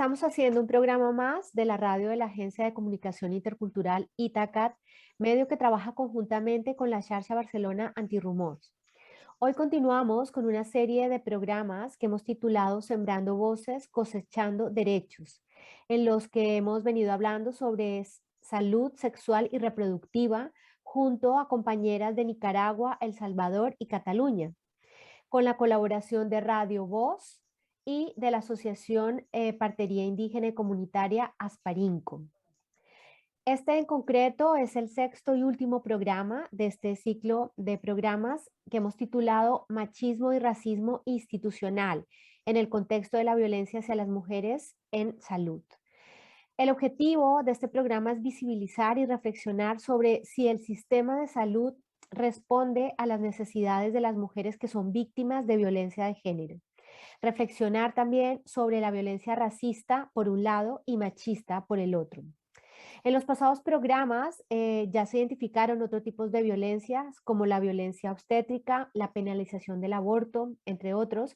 Estamos haciendo un programa más de la radio de la Agencia de Comunicación Intercultural Itacat, medio que trabaja conjuntamente con la Xarxa Barcelona Antirrumors. Hoy continuamos con una serie de programas que hemos titulado Sembrando Voces, Cosechando Derechos, en los que hemos venido hablando sobre salud sexual y reproductiva junto a compañeras de Nicaragua, El Salvador y Cataluña, con la colaboración de Radio Voz y de la Asociación Partería Indígena y Comunitaria Asparinco. Este en concreto es el sexto y último programa de este ciclo de programas que hemos titulado Machismo y Racismo Institucional en el contexto de la violencia hacia las mujeres en salud. El objetivo de este programa es visibilizar y reflexionar sobre si el sistema de salud responde a las necesidades de las mujeres que son víctimas de violencia de género. Reflexionar también sobre la violencia racista por un lado y machista por el otro. En los pasados programas ya se identificaron otros tipos de violencias como la violencia obstétrica, la penalización del aborto, entre otros,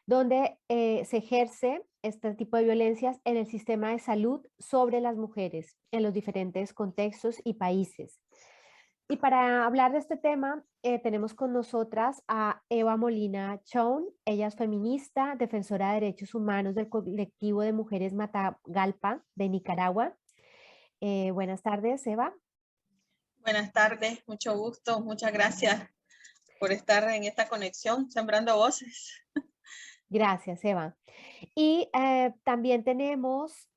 donde se ejerce este tipo de violencias en el sistema de salud sobre las mujeres en los diferentes contextos y países. Y para hablar de este tema, tenemos con nosotras a Eva Molina Chon. Ella es feminista, defensora de derechos humanos del colectivo de mujeres Matagalpa de Nicaragua. Buenas tardes, Eva. Buenas tardes, mucho gusto, muchas gracias por estar en esta conexión, Sembrando Voces. Gracias, Eva. Y también tenemos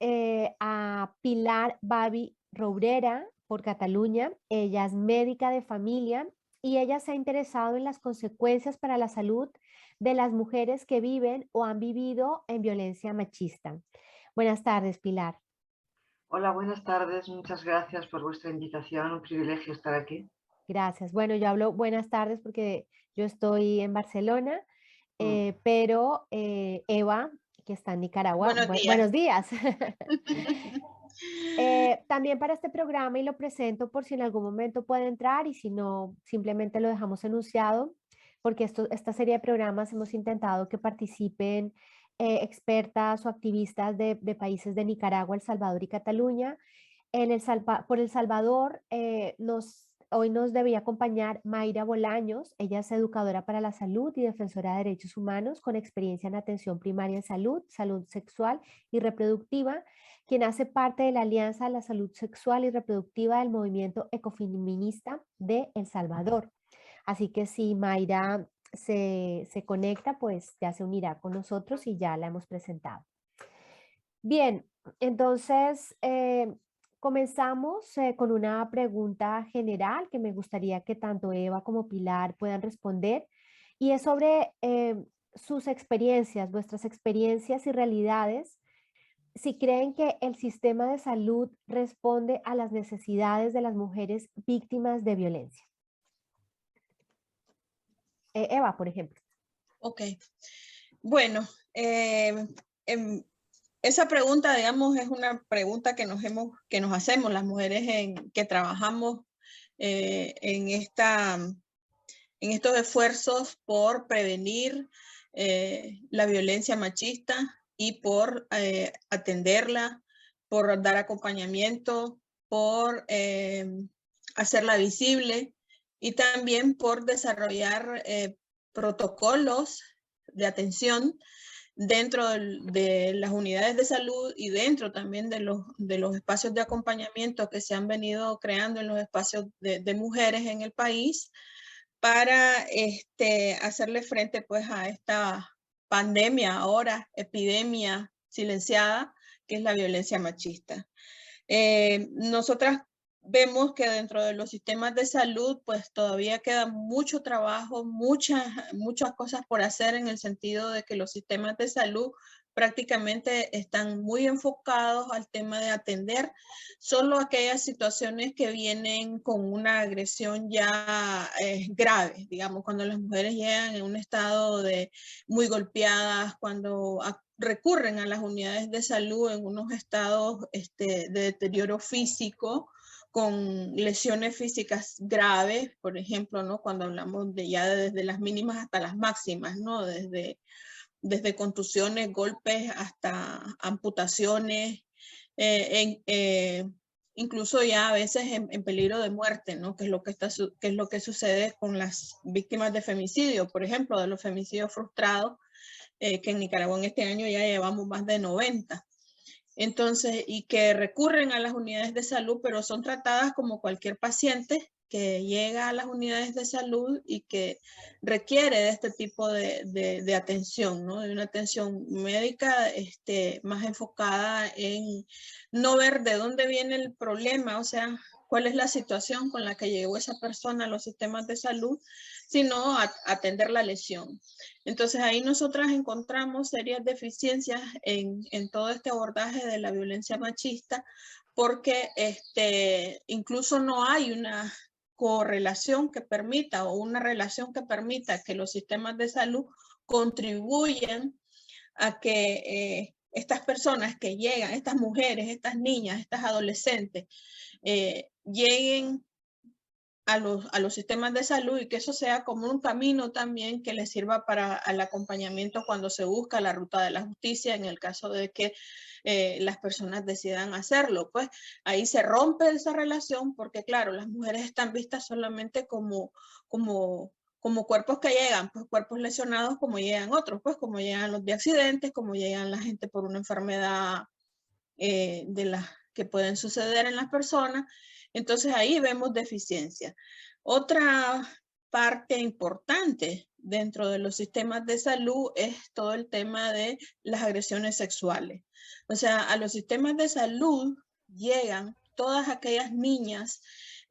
a Pilar Bavi Rourera por Cataluña. Ella es médica de familia y ella se ha interesado en las consecuencias para la salud de las mujeres que viven o han vivido en violencia machista. Buenas tardes, Pilar. Hola, buenas tardes. Muchas gracias por vuestra invitación. Un privilegio estar aquí. Gracias. Bueno, yo hablo buenas tardes porque yo estoy en Barcelona, pero Eva, que está en Nicaragua, buenos días. También para este programa, y lo presento por si en algún momento puede entrar y si no, simplemente lo dejamos enunciado, porque esta serie de programas hemos intentado que participen expertas o activistas de países de Nicaragua, El Salvador y Cataluña. Por El Salvador hoy nos debía acompañar Mayra Bolaños. Ella es educadora para la salud y defensora de derechos humanos con experiencia en atención primaria en salud, salud sexual y reproductiva, quien hace parte de la Alianza de la Salud Sexual y Reproductiva del movimiento ecofeminista de El Salvador. Así que si Mayra se conecta, pues ya se unirá con nosotros y ya la hemos presentado. Bien, entonces comenzamos con una pregunta general que me gustaría que tanto Eva como Pilar puedan responder, y es sobre sus experiencias, vuestras experiencias y realidades, si creen que el sistema de salud responde a las necesidades de las mujeres víctimas de violencia. Eva, por ejemplo. Ok. Bueno, esa pregunta, digamos, es una pregunta que nos hacemos las mujeres que trabajamos en estos esfuerzos por prevenir la violencia machista y por atenderla, por dar acompañamiento, por hacerla visible y también por desarrollar protocolos de atención dentro de las unidades de salud y dentro también de los espacios de acompañamiento que se han venido creando en los espacios de mujeres en el país para hacerle frente pues a esta pandemia ahora, epidemia silenciada, que es la violencia machista. Nosotras vemos que dentro de los sistemas de salud pues todavía queda mucho trabajo, muchas cosas por hacer, en el sentido de que los sistemas de salud prácticamente están muy enfocados al tema de atender solo aquellas situaciones que vienen con una agresión ya grave, digamos, cuando las mujeres llegan en un estado de muy golpeadas, cuando recurren a las unidades de salud en unos estados de deterioro físico, con lesiones físicas graves, por ejemplo, ¿no? Cuando hablamos de ya desde las mínimas hasta las máximas, ¿no? Desde desde contusiones, golpes, hasta amputaciones, incluso ya a veces en peligro de muerte, ¿no? Que es lo que sucede con las víctimas de femicidio, por ejemplo, de los femicidios frustrados, que en Nicaragua en este año ya llevamos más de 90. Entonces, y que recurren a las unidades de salud, pero son tratadas como cualquier paciente que llega a las unidades de salud y que requiere de este tipo de atención, ¿no? De una atención médica más enfocada en no ver de dónde viene el problema, o sea, cuál es la situación con la que llegó esa persona a los sistemas de salud, sino atender la lesión. Entonces ahí nosotras encontramos serias deficiencias en todo este abordaje de la violencia machista, porque incluso no hay una correlación que permita o una relación que permita que los sistemas de salud contribuyan a que estas personas que llegan, estas mujeres, estas niñas, estas adolescentes, lleguen a los sistemas de salud y que eso sea como un camino también que les sirva para el acompañamiento cuando se busca la ruta de la justicia en el caso de que las personas decidan hacerlo. Pues ahí se rompe esa relación porque claro, las mujeres están vistas solamente como cuerpos que llegan, pues cuerpos lesionados como llegan otros, pues como llegan los de accidentes, como llegan la gente por una enfermedad de las que pueden suceder en las personas. Entonces ahí vemos deficiencia. Otra parte importante dentro de los sistemas de salud es todo el tema de las agresiones sexuales. O sea, a los sistemas de salud llegan todas aquellas niñas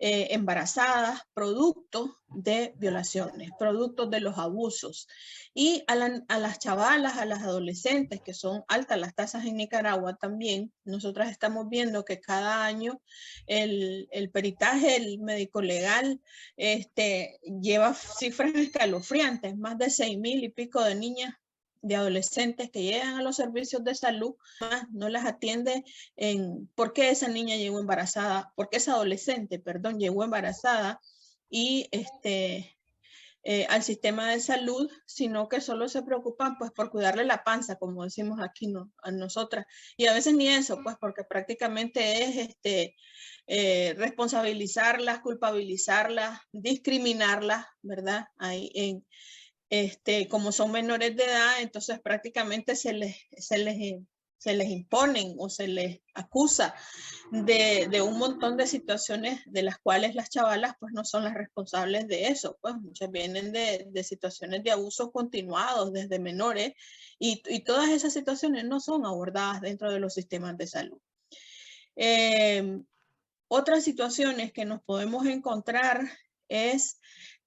embarazadas, producto de violaciones, productos de los abusos. Y a las chavalas, a las adolescentes, que son altas las tasas en Nicaragua también, nosotras estamos viendo que cada año el peritaje, el médico legal, lleva cifras escalofriantes, más de 6,000 y pico de niñas, de adolescentes que llegan a los servicios de salud, no las atiende en por qué esa niña llegó embarazada, por qué esa adolescente, perdón, llegó embarazada y al sistema de salud, sino que solo se preocupan pues por cuidarle la panza, como decimos aquí, ¿no? A nosotras. Y a veces ni eso, pues porque prácticamente es responsabilizarlas, culpabilizarlas, discriminarlas, ¿verdad? Ahí como son menores de edad, entonces prácticamente se les imponen o se les acusa de un montón de situaciones de las cuales las chavalas pues no son las responsables de eso, pues muchas vienen de situaciones de abusos continuados desde menores y todas esas situaciones no son abordadas dentro de los sistemas de salud. Otras situaciones que nos podemos encontrar es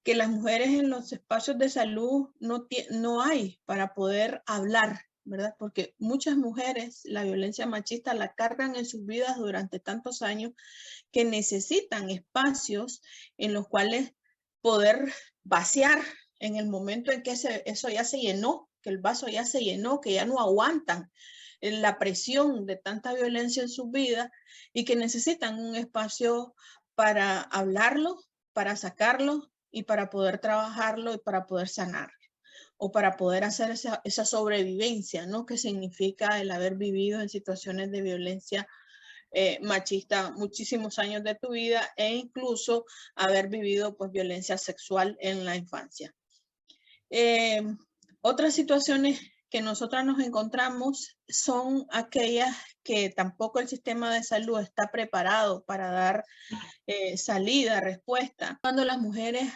que las mujeres en los espacios de salud no hay para poder hablar, ¿verdad? Porque muchas mujeres la violencia machista la cargan en sus vidas durante tantos años que necesitan espacios en los cuales poder vaciar en el momento en que eso ya se llenó, que el vaso ya se llenó, que ya no aguantan la presión de tanta violencia en sus vidas y que necesitan un espacio para hablarlo, para sacarlo y para poder trabajarlo y para poder sanar o para poder hacer esa sobrevivencia, ¿no? Que significa el haber vivido en situaciones de violencia machista muchísimos años de tu vida e incluso haber vivido pues violencia sexual en la infancia. Otras situaciones que nosotras nos encontramos son aquellas que tampoco el sistema de salud está preparado para dar salida, respuesta. Cuando las mujeres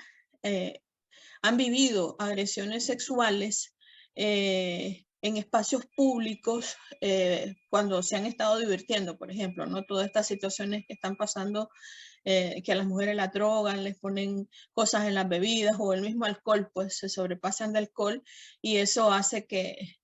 han vivido agresiones sexuales en espacios públicos, cuando se han estado divirtiendo, por ejemplo, ¿no? Todas estas situaciones que están pasando, que a las mujeres las drogan, les ponen cosas en las bebidas o el mismo alcohol, pues se sobrepasan de alcohol y eso hace que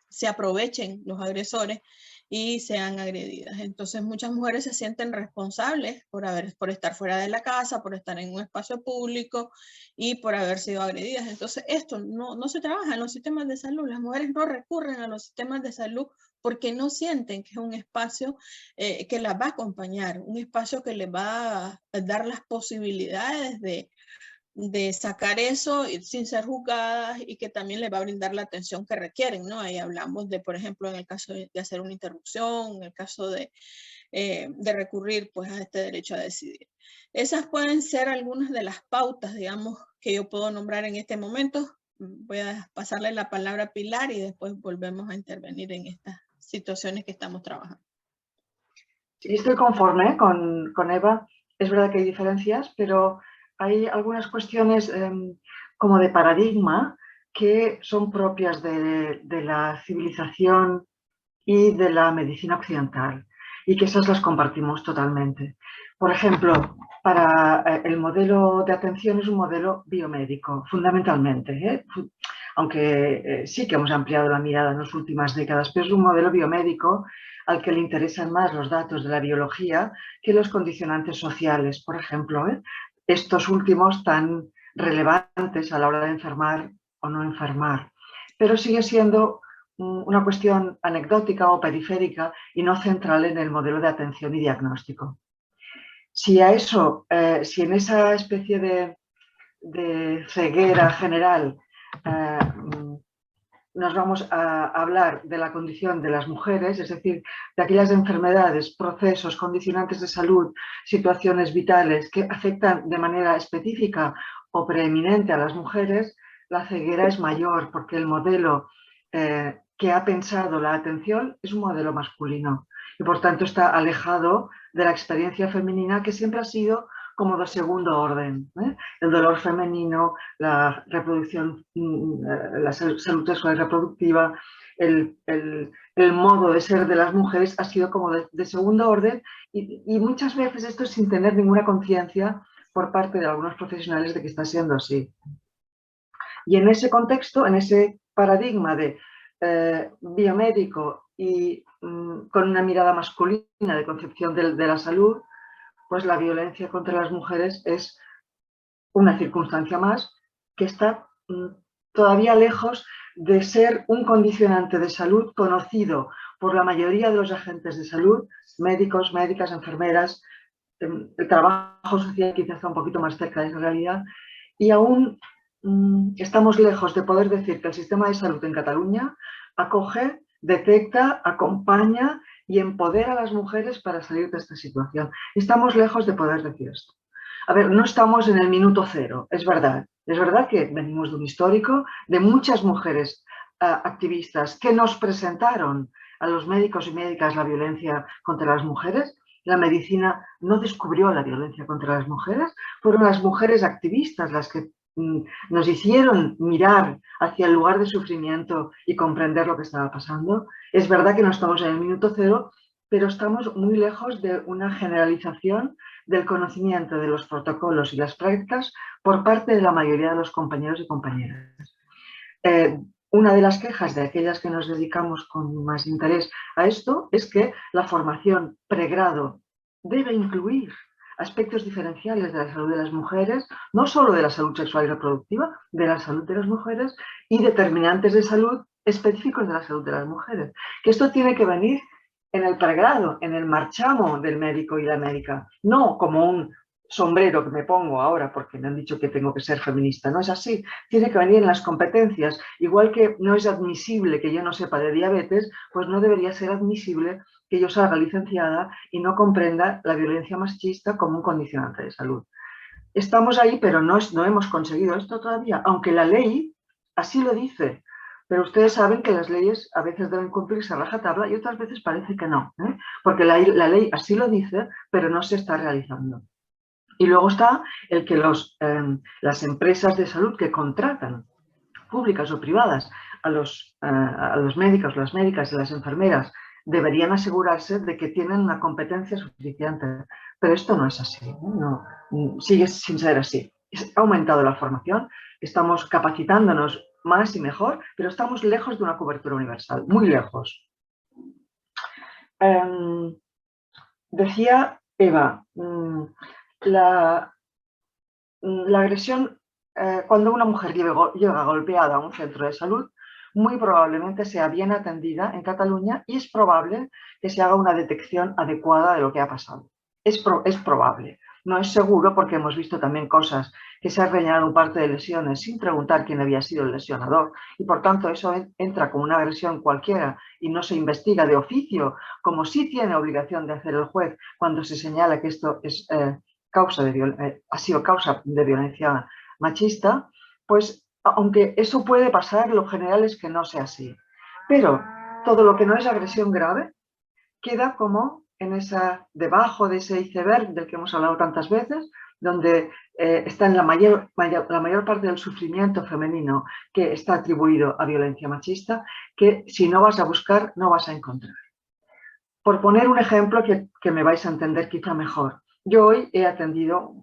se aprovechen los agresores y sean agredidas. Entonces muchas mujeres se sienten responsables por estar fuera de la casa, por estar en un espacio público y por haber sido agredidas. Entonces esto no se trabaja en los sistemas de salud. Las mujeres no recurren a los sistemas de salud porque no sienten que es un espacio que las va a acompañar, un espacio que les va a dar las posibilidades de de sacar eso sin ser juzgadas y que también les va a brindar la atención que requieren, ¿no? Ahí hablamos de, por ejemplo, en el caso de hacer una interrupción, en el caso de recurrir pues a este derecho a decidir. Esas pueden ser algunas de las pautas, digamos, que yo puedo nombrar en este momento. Voy a pasarle la palabra a Pilar y después volvemos a intervenir en estas situaciones que estamos trabajando. Sí, estoy conforme con Eva. Es verdad que hay diferencias, pero hay algunas cuestiones como de paradigma que son propias de la civilización y de la medicina occidental, y que esas las compartimos totalmente. Por ejemplo, para el modelo de atención es un modelo biomédico, fundamentalmente, aunque sí que hemos ampliado la mirada en las últimas décadas, pero es un modelo biomédico al que le interesan más los datos de la biología que los condicionantes sociales, por ejemplo, estos últimos tan relevantes a la hora de enfermar o no enfermar. Pero sigue siendo una cuestión anecdótica o periférica y no central en el modelo de atención y diagnóstico. Si a eso, si en esa especie de ceguera general nos vamos a hablar de la condición de las mujeres, es decir, de aquellas enfermedades, procesos, condicionantes de salud, situaciones vitales que afectan de manera específica o preeminente a las mujeres, la ceguera es mayor porque el modelo que ha pensado la atención es un modelo masculino y por tanto está alejado de la experiencia femenina que siempre ha sido como de segundo orden. El dolor femenino, la reproducción, la salud sexual y reproductiva, el modo de ser de las mujeres ha sido como de segundo orden y muchas veces esto sin tener ninguna conciencia por parte de algunos profesionales de que está siendo así. Y en ese contexto, en ese paradigma de biomédico y con una mirada masculina de concepción de la salud, pues la violencia contra las mujeres es una circunstancia más que está todavía lejos de ser un condicionante de salud conocido por la mayoría de los agentes de salud, médicos, médicas, enfermeras. El trabajo social quizás está un poquito más cerca de esa realidad y aún estamos lejos de poder decir que el sistema de salud en Cataluña acoge, detecta, acompaña y empodera a las mujeres para salir de esta situación. Estamos lejos de poder decir esto. A ver, no estamos en el minuto cero, es verdad. Es verdad que venimos de un histórico de muchas mujeres activistas que nos presentaron a los médicos y médicas la violencia contra las mujeres. La medicina no descubrió la violencia contra las mujeres, fueron las mujeres activistas las que nos hicieron mirar hacia el lugar de sufrimiento y comprender lo que estaba pasando. Es verdad que no estamos en el minuto cero, pero estamos muy lejos de una generalización del conocimiento de los protocolos y las prácticas por parte de la mayoría de los compañeros y compañeras. Una de las quejas de aquellas que nos dedicamos con más interés a esto es que la formación pregrado debe incluir aspectos diferenciales de la salud de las mujeres, no solo de la salud sexual y reproductiva, de la salud de las mujeres y determinantes de salud específicos de la salud de las mujeres. Que esto tiene que venir en el pregrado, en el marchamo del médico y la médica, no como un sombrero que me pongo ahora porque me han dicho que tengo que ser feminista. No es así, tiene que venir en las competencias. Igual que no es admisible que yo no sepa de diabetes, pues no debería ser admisible que yo salga licenciada y no comprenda la violencia machista como un condicionante de salud. Estamos ahí, pero no hemos conseguido esto todavía, aunque la ley así lo dice. Pero ustedes saben que las leyes a veces deben cumplirse a rajatabla y otras veces parece que no, porque la ley así lo dice, pero no se está realizando. Y luego está el que las empresas de salud que contratan, públicas o privadas, a los médicos, las médicas y las enfermeras, deberían asegurarse de que tienen una competencia suficiente. Pero esto no es así, no, sigue sin ser así. Ha aumentado la formación, estamos capacitándonos más y mejor, pero estamos lejos de una cobertura universal, muy lejos. Decía Eva, la agresión, cuando una mujer llega golpeada a un centro de salud, muy probablemente sea bien atendida en Cataluña y es probable que se haga una detección adecuada de lo que ha pasado. Es probable. no es seguro porque hemos visto también cosas que se han rellenado un parte de lesiones sin preguntar quién había sido el lesionador y por tanto eso entra como una agresión cualquiera y no se investiga de oficio, como sí tiene obligación de hacer el juez cuando se señala que esto es, ha sido causa de violencia machista, pues aunque eso puede pasar, lo general es que no sea así. Pero todo lo que no es agresión grave queda como debajo de ese iceberg del que hemos hablado tantas veces, donde está en la mayor parte del sufrimiento femenino que está atribuido a violencia machista, que si no vas a buscar, no vas a encontrar. Por poner un ejemplo que me vais a entender quizá mejor. Yo hoy he atendido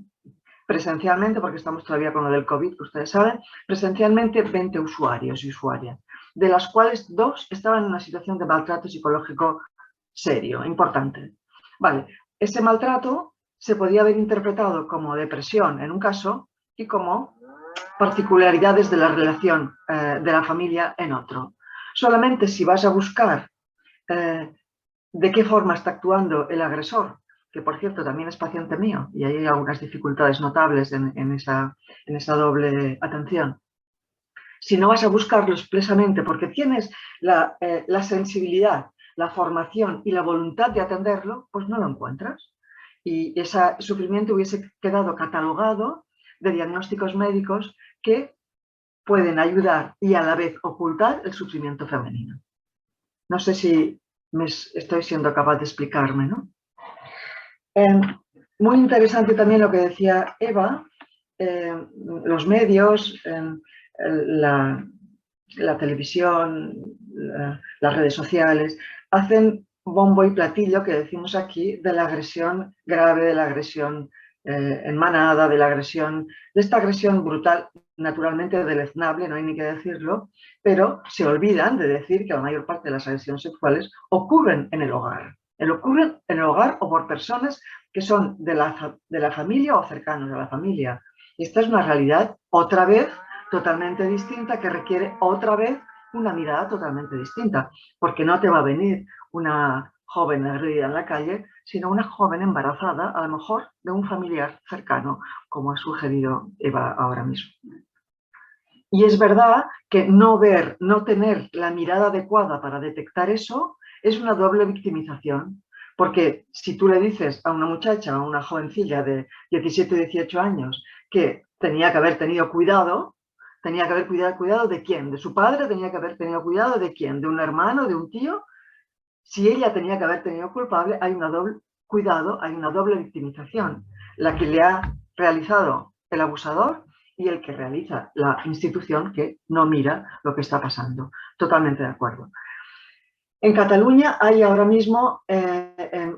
presencialmente, porque estamos todavía con lo del COVID, que ustedes saben, presencialmente 20 usuarios y usuarias, de las cuales 2 estaban en una situación de maltrato psicológico serio, importante. Vale, ese maltrato se podía haber interpretado como depresión en un caso y como particularidades de la relación de la familia en otro. Solamente si vas a buscar de qué forma está actuando el agresor, que por cierto también es paciente mío y hay algunas dificultades notables en esa doble atención. Si no vas a buscarlo expresamente porque tienes la sensibilidad, la formación y la voluntad de atenderlo, pues no lo encuentras. Y ese sufrimiento hubiese quedado catalogado de diagnósticos médicos que pueden ayudar y a la vez ocultar el sufrimiento femenino. No sé si estoy siendo capaz de explicarme, ¿no? Muy interesante también lo que decía Eva, los medios, la televisión, las redes sociales, hacen bombo y platillo, que decimos aquí, de la agresión grave, de la agresión en manada, de esta agresión brutal, naturalmente deleznable, no hay ni que decirlo, pero se olvidan de decir que la mayor parte de las agresiones sexuales ocurren en el hogar. Ocurren en el hogar o por personas que son de la familia o cercanos a la familia. Y esta es una realidad, otra vez, totalmente distinta, que requiere otra vez una mirada totalmente distinta, porque no te va a venir una joven agredida en la calle, sino una joven embarazada, a lo mejor de un familiar cercano, como ha sugerido Eva ahora mismo. Y es verdad que no tener la mirada adecuada para detectar eso, es una doble victimización. Porque si tú le dices a una muchacha, a una jovencilla de 17 o 18 años, que tenía que haber tenido cuidado, tenía que haber cuidado ¿de quién? ¿De su padre? ¿Tenía que haber tenido cuidado de quién? ¿De un hermano? ¿De un tío? Si ella tenía que haber tenido culpable, hay una doble victimización. La que le ha realizado el abusador y el que realiza la institución que no mira lo que está pasando. Totalmente de acuerdo. En Cataluña hay ahora mismo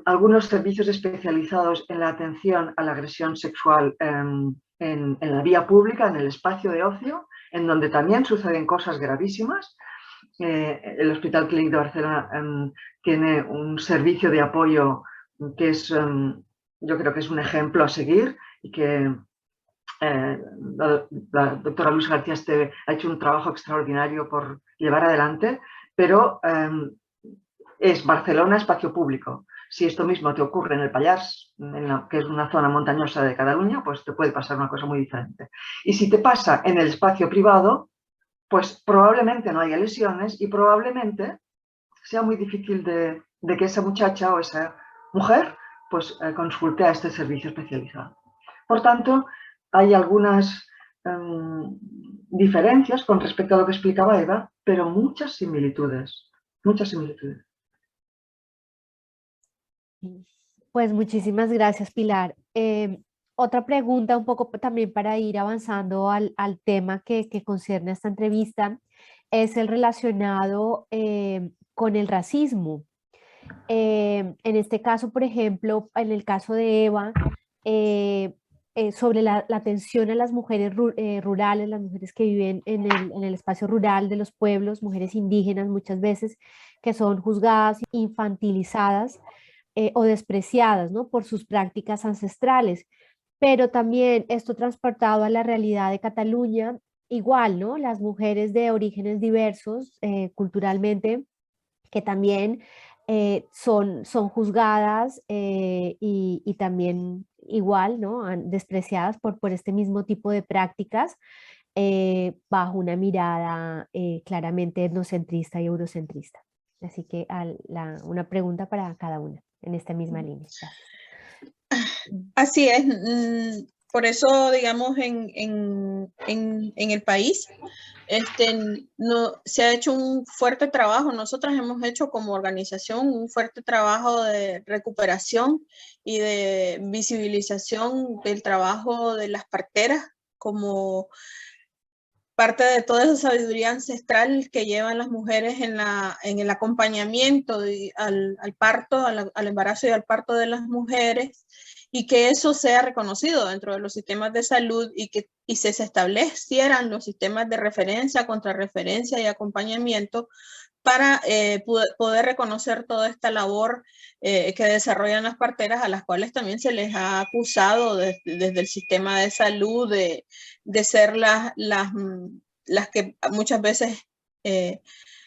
algunos servicios especializados en la atención a la agresión sexual en la vía pública, en el espacio de ocio, en donde también suceden cosas gravísimas. El Hospital Clínic de Barcelona tiene un servicio de apoyo que es, yo creo que es un ejemplo a seguir y que la doctora Luz García Esteve ha hecho un trabajo extraordinario por llevar adelante, pero es Barcelona espacio público. Si esto mismo te ocurre en el Pallars, que es una zona montañosa de Cataluña, pues te puede pasar una cosa muy diferente. Y si te pasa en el espacio privado, pues probablemente no haya lesiones y probablemente sea muy difícil de que esa muchacha o esa mujer pues consulte a este servicio especializado. Por tanto, hay algunas diferencias con respecto a lo que explicaba Eva, pero muchas similitudes, muchas similitudes. Pues muchísimas gracias, Pilar. Otra pregunta un poco también para ir avanzando al tema que concierne a esta entrevista es el relacionado con el racismo. En este caso, por ejemplo, en el caso de Eva, sobre la atención a las mujeres rurales, las mujeres que viven en el espacio rural de los pueblos, mujeres indígenas muchas veces, que son juzgadas, infantilizadas o despreciadas, ¿no? Por sus prácticas ancestrales. Pero también esto transportado a la realidad de Cataluña, igual, ¿no? Las mujeres de orígenes diversos culturalmente, que también son juzgadas y también igual, ¿no? Despreciadas por este mismo tipo de prácticas bajo una mirada claramente etnocentrista y eurocentrista. Así que una pregunta para cada una en esta misma línea. Gracias. Así es. Por eso, digamos, en el país no, se ha hecho un fuerte trabajo. Nosotras hemos hecho como organización un fuerte trabajo de recuperación y de visibilización del trabajo de las parteras como parte de toda esa sabiduría ancestral que llevan las mujeres en el acompañamiento al parto, al embarazo y al parto de las mujeres, y que eso sea reconocido dentro de los sistemas de salud y se establecieran los sistemas de referencia, contrarreferencia y acompañamiento para poder reconocer toda esta labor que desarrollan las parteras, a las cuales también se les ha acusado desde el sistema de salud de ser las que muchas veces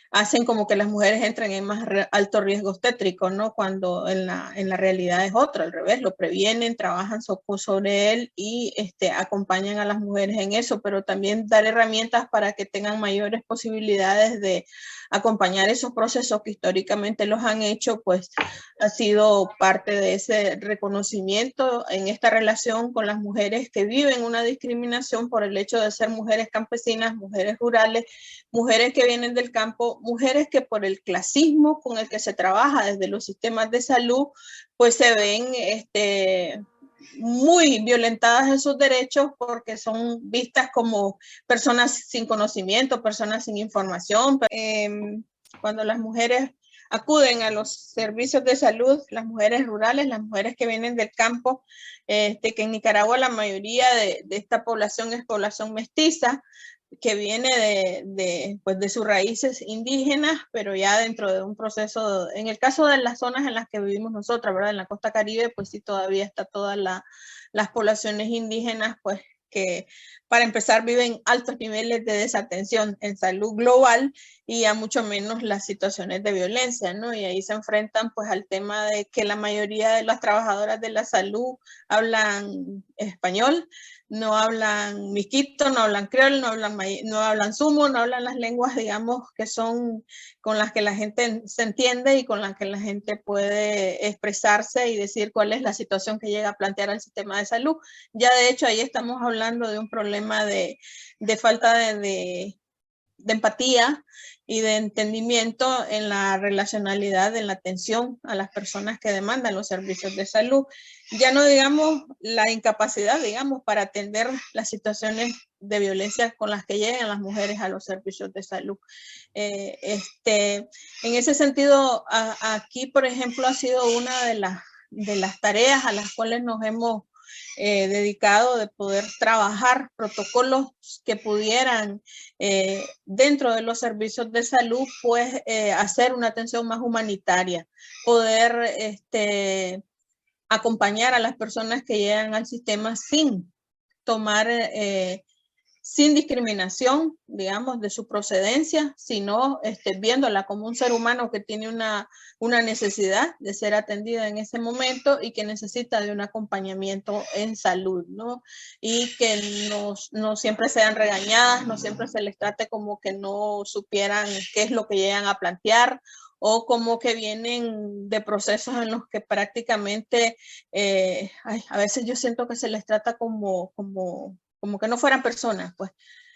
hacen como que las mujeres entren en más alto riesgo obstétrico, ¿no? Cuando en la realidad es otro, al revés, lo previenen, trabajan sobre él y acompañan a las mujeres en eso, pero también dar herramientas para que tengan mayores posibilidades de acompañar esos procesos que históricamente los han hecho, pues ha sido parte de ese reconocimiento en esta relación con las mujeres que viven una discriminación por el hecho de ser mujeres campesinas, mujeres rurales, mujeres que vienen del campo, mujeres que por el clasismo con el que se trabaja desde los sistemas de salud, pues se ven muy violentadas en sus derechos porque son vistas como personas sin conocimiento, personas sin información. Cuando las mujeres acuden a los servicios de salud, las mujeres rurales, las mujeres que vienen del campo, que en Nicaragua la mayoría de esta población es población mestiza, que viene de sus raíces indígenas, pero ya dentro de un proceso, en el caso de las zonas en las que vivimos nosotras, ¿verdad? En la costa Caribe, pues sí, todavía está todas las poblaciones indígenas, pues que para empezar viven altos niveles de desatención en salud global y a mucho menos las situaciones de violencia, ¿no? Y ahí se enfrentan pues al tema de que la mayoría de las trabajadoras de la salud hablan español, no hablan miskito, no hablan creol, no hablan sumo, no hablan las lenguas, digamos, que son con las que la gente se entiende y con las que la gente puede expresarse y decir cuál es la situación que llega a plantear al sistema de salud. Ya de hecho ahí estamos hablando de un problema de falta de empatía y de entendimiento en la relacionalidad, en la atención a las personas que demandan los servicios de salud. Ya no digamos la incapacidad, digamos, para atender las situaciones de violencia con las que llegan las mujeres a los servicios de salud. En ese sentido, aquí, por ejemplo, ha sido una de las tareas a las cuales nos hemos dedicado de poder trabajar protocolos que pudieran dentro de los servicios de salud pues hacer una atención más humanitaria, poder acompañar a las personas que llegan al sistema sin tomar sin discriminación, digamos, de su procedencia, sino viéndola como un ser humano que tiene una necesidad de ser atendida en ese momento y que necesita de un acompañamiento en salud, ¿no? Y que no siempre sean regañadas, no siempre se les trate como que no supieran qué es lo que llegan a plantear o como que vienen de procesos en los que prácticamente a veces yo siento que se les trata como que no fueran personas, pues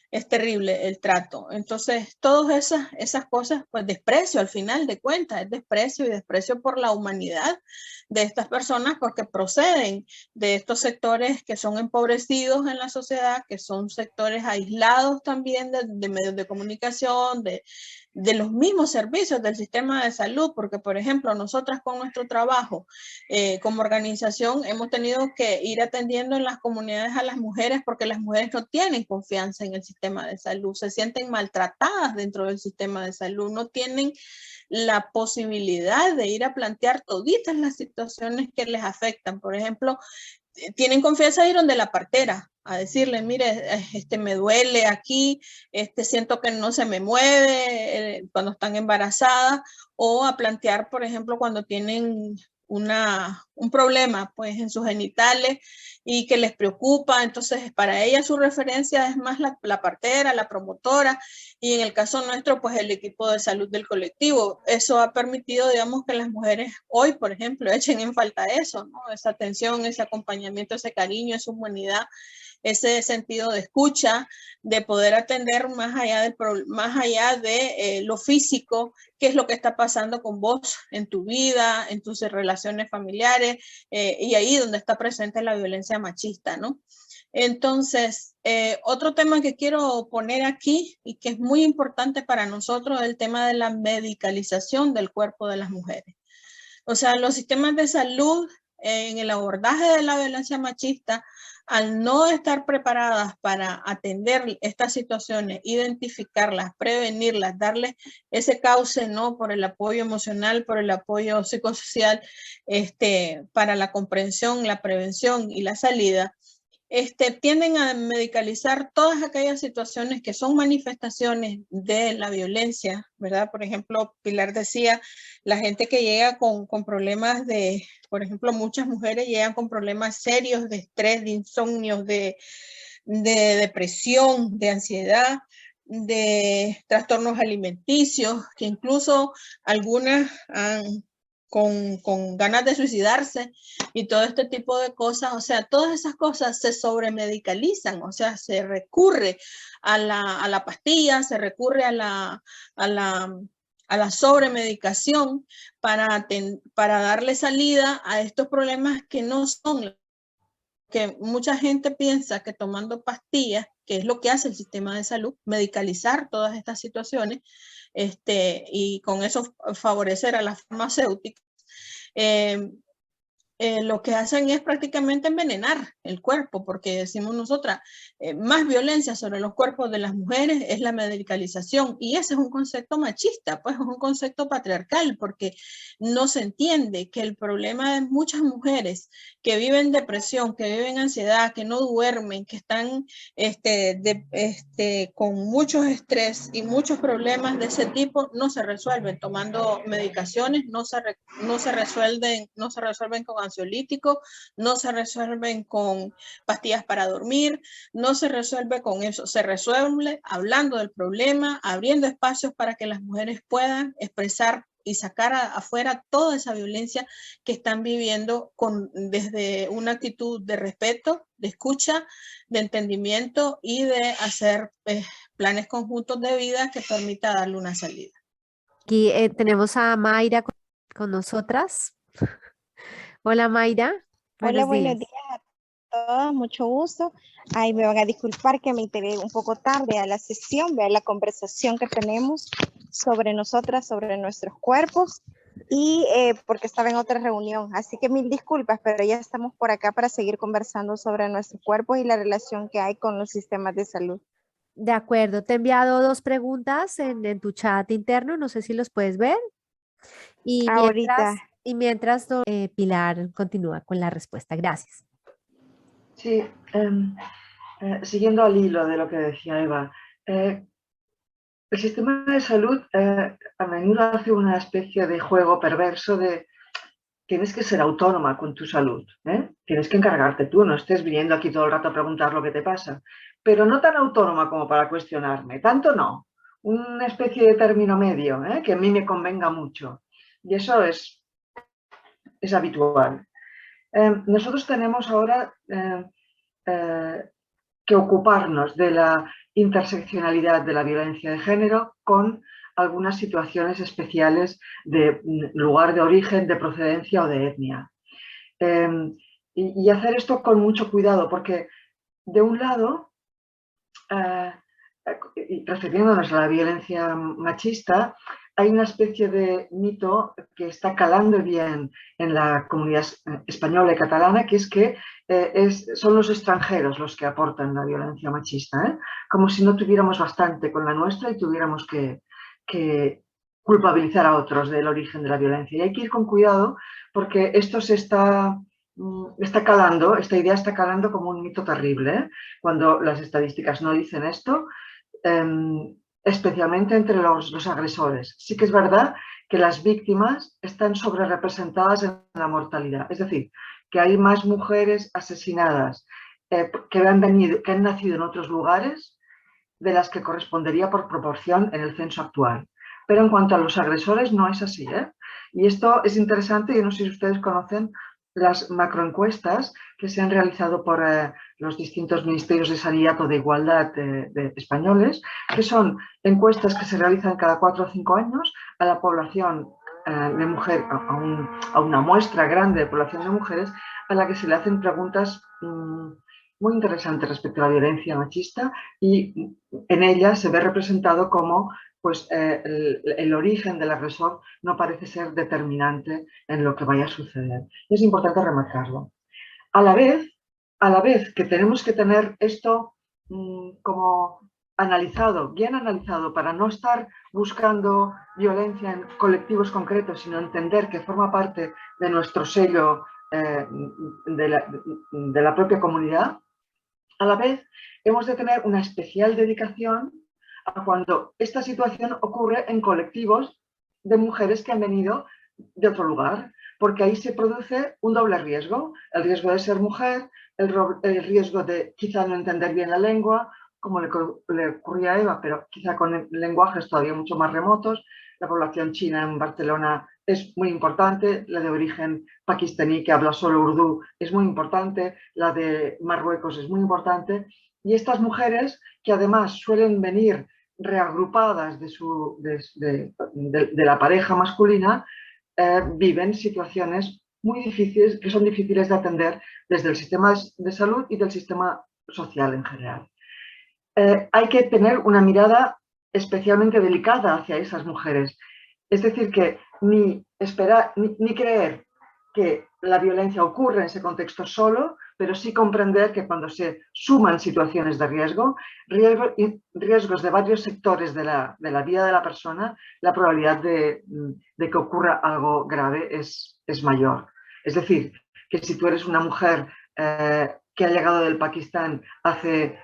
es terrible el trato. Entonces, todas esas cosas, pues desprecio al final de cuentas, es desprecio y desprecio por la humanidad de estas personas porque proceden de estos sectores que son empobrecidos en la sociedad, que son sectores aislados también de medios de comunicación, de los mismos servicios del sistema de salud, porque por ejemplo nosotras con nuestro trabajo como organización hemos tenido que ir atendiendo en las comunidades a las mujeres porque las mujeres no tienen confianza en el sistema de salud, se sienten maltratadas dentro del sistema de salud, no tienen la posibilidad de ir a plantear toditas las situaciones que les afectan. Por ejemplo, tienen confianza de ir donde la partera a decirle, mire, me duele aquí, siento que no se me mueve cuando están embarazadas, o a plantear, por ejemplo, cuando tienen un problema pues en sus genitales y que les preocupa. Entonces para ella su referencia es más la partera, la promotora, y en el caso nuestro pues el equipo de salud del colectivo. Eso ha permitido, digamos, que las mujeres hoy, por ejemplo, echen en falta eso, ¿no? Esa atención, ese acompañamiento, ese cariño, esa humanidad, ese sentido de escucha, de poder atender más allá de lo físico, qué es lo que está pasando con vos en tu vida, en tus relaciones familiares, y ahí donde está presente la violencia machista, ¿no? Entonces, otro tema que quiero poner aquí y que es muy importante para nosotros es el tema de la medicalización del cuerpo de las mujeres. O sea, los sistemas de salud en el abordaje de la violencia machista, al no estar preparadas para atender estas situaciones, identificarlas, prevenirlas, darles ese cauce, ¿no? Por el apoyo emocional, por el apoyo psicosocial, para la comprensión, la prevención y la salida, tienden a medicalizar todas aquellas situaciones que son manifestaciones de la violencia, ¿verdad? Por ejemplo, Pilar decía, la gente que llega con problemas de, por ejemplo, muchas mujeres llegan con problemas serios de estrés, de insomnio, de depresión, de ansiedad, de trastornos alimenticios, que incluso algunas con ganas de suicidarse y todo este tipo de cosas. O sea, todas esas cosas se sobremedicalizan, o sea, se recurre a la pastilla, se recurre a la sobremedicación para darle salida a estos problemas que no son, que mucha gente piensa que tomando pastillas, que es lo que hace el sistema de salud, medicalizar todas estas situaciones, y con eso favorecer a las farmacéuticas, lo que hacen es prácticamente envenenar el cuerpo, porque decimos nosotras, más violencia sobre los cuerpos de las mujeres es la medicalización, y ese es un concepto machista, pues es un concepto patriarcal, porque no se entiende que el problema de muchas mujeres que viven depresión, que viven ansiedad, que no duermen, que están con muchos estrés y muchos problemas de ese tipo, no se resuelven tomando medicaciones, no se resuelven con ansiolíticos, no se resuelven con pastillas para dormir, no se resuelve con eso, se resuelve hablando del problema, abriendo espacios para que las mujeres puedan expresar y sacar afuera toda esa violencia que están viviendo desde una actitud de respeto, de escucha, de entendimiento y de hacer planes conjuntos de vida que permita darle una salida. Aquí tenemos a Mayra con nosotras. Hola Mayra, Hola, buenos buenos días. días a todos, mucho gusto. Ay, me van a disculpar que me enteré un poco tarde a la sesión, a la conversación que tenemos sobre nosotras, sobre nuestros cuerpos, y porque estaba en otra reunión. Así que mil disculpas, pero ya estamos por acá para seguir conversando sobre nuestros cuerpos y la relación que hay con los sistemas de salud. De acuerdo, te he enviado 2 preguntas en tu chat interno, no sé si los puedes ver. Y Ahorita. mientras Pilar continúa con la respuesta. Gracias. Sí, siguiendo al hilo de lo que decía Eva, el sistema de salud a menudo hace una especie de juego perverso de tienes que ser autónoma con tu salud, tienes que encargarte tú, no estés viniendo aquí todo el rato a preguntar lo que te pasa, pero no tan autónoma como para cuestionarme, tanto no, una especie de término medio que a mí me convenga mucho, y eso es habitual. Nosotros tenemos ahora que ocuparnos de la interseccionalidad de la violencia de género con algunas situaciones especiales de lugar de origen, de procedencia o de etnia. Y hacer esto con mucho cuidado, porque de un lado, refiriéndonos a la violencia machista, hay una especie de mito que está calando bien en la comunidad española y catalana, que es que son los extranjeros los que aportan la violencia machista, como si no tuviéramos bastante con la nuestra y tuviéramos que culpabilizar a otros del origen de la violencia. Y hay que ir con cuidado porque esto se está calando, esta idea está calando como un mito terrible, cuando las estadísticas no dicen esto, especialmente entre los agresores. Sí que es verdad que las víctimas están sobrerepresentadas en la mortalidad. Es decir, que hay más mujeres asesinadas que han nacido en otros lugares de las que correspondería por proporción en el censo actual. Pero en cuanto a los agresores no es así, ¿eh? Y esto es interesante, yo no sé si ustedes conocen las macroencuestas que se han realizado por los distintos ministerios de sanidad o de igualdad de españoles, que son encuestas que se realizan cada 4 o 5 años a la población de mujer, a una muestra grande de población de mujeres, a la que se le hacen preguntas muy interesantes respecto a la violencia machista, y en ella se ve representado como pues, el origen del agresor no parece ser determinante en lo que vaya a suceder. Y es importante remarcarlo. A la vez que tenemos que tener esto como analizado, bien analizado, para no estar buscando violencia en colectivos concretos, sino entender que forma parte de nuestro sello de la propia comunidad, a la vez hemos de tener una especial dedicación a cuando esta situación ocurre en colectivos de mujeres que han venido de otro lugar, porque ahí se produce un doble riesgo: el riesgo de ser mujer, el riesgo de quizá no entender bien la lengua, como le ocurría a Eva, pero quizá con lenguajes todavía mucho más remotos. La población china en Barcelona es muy importante, la de origen pakistaní que habla solo urdú es muy importante, la de Marruecos es muy importante, y estas mujeres, que además suelen venir reagrupadas de la pareja masculina, viven situaciones muy difíciles, que son difíciles de atender desde el sistema de salud y del sistema social en general. Hay que tener una mirada especialmente delicada hacia esas mujeres. Es decir, que ni creer que la violencia ocurre en ese contexto solo, pero sí comprender que cuando se suman situaciones de riesgos de varios sectores de la vida de la persona, la probabilidad de que ocurra algo grave es mayor. Es decir, que si tú eres una mujer que ha llegado del Pakistán hace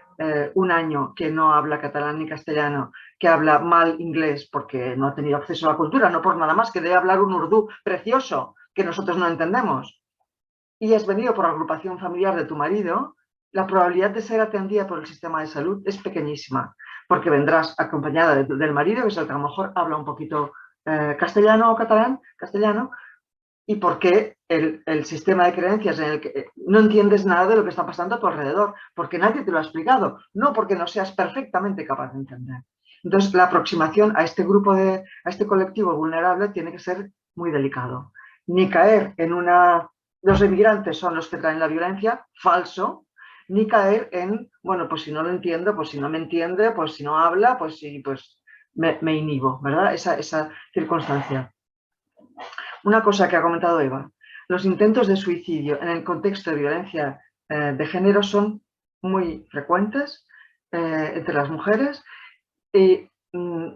un año, que no habla catalán ni castellano, que habla mal inglés porque no ha tenido acceso a la cultura, no por nada más, que debe hablar un urdú precioso que nosotros no entendemos, y has venido por agrupación familiar de tu marido, la probabilidad de ser atendida por el sistema de salud es pequeñísima, porque vendrás acompañada del marido, que es el que a lo mejor habla un poquito castellano o castellano, y porque el sistema de creencias en el que no entiendes nada de lo que está pasando a tu alrededor, porque nadie te lo ha explicado, no porque no seas perfectamente capaz de entender. Entonces, la aproximación a este grupo, a este colectivo vulnerable, tiene que ser muy delicado. Ni caer en los emigrantes son los que traen la violencia, falso, ni caer en, bueno, pues si no lo entiendo, pues si no me entiende, pues si no habla, pues sí, pues me inhibo, ¿verdad? Esa circunstancia. Una cosa que ha comentado Eva: los intentos de suicidio en el contexto de violencia de género son muy frecuentes entre las mujeres, y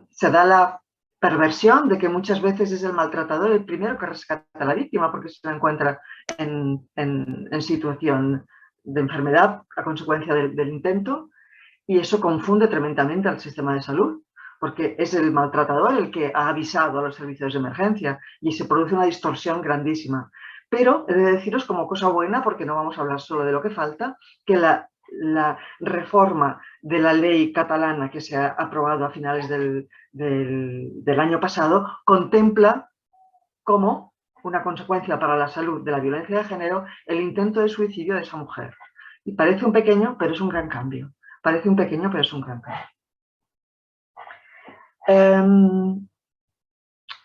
se da la perversión de que muchas veces es el maltratador el primero que rescata a la víctima, porque se la encuentra en situación de enfermedad a consecuencia del intento, y eso confunde tremendamente al sistema de salud, porque es el maltratador el que ha avisado a los servicios de emergencia y se produce una distorsión grandísima. Pero he de deciros como cosa buena, porque no vamos a hablar solo de lo que falta, que la reforma de la ley catalana que se ha aprobado a finales del año pasado contempla como una consecuencia para la salud de la violencia de género el intento de suicidio de esa mujer. Y parece un pequeño, pero es un gran cambio. Parece un pequeño, pero es un gran cambio.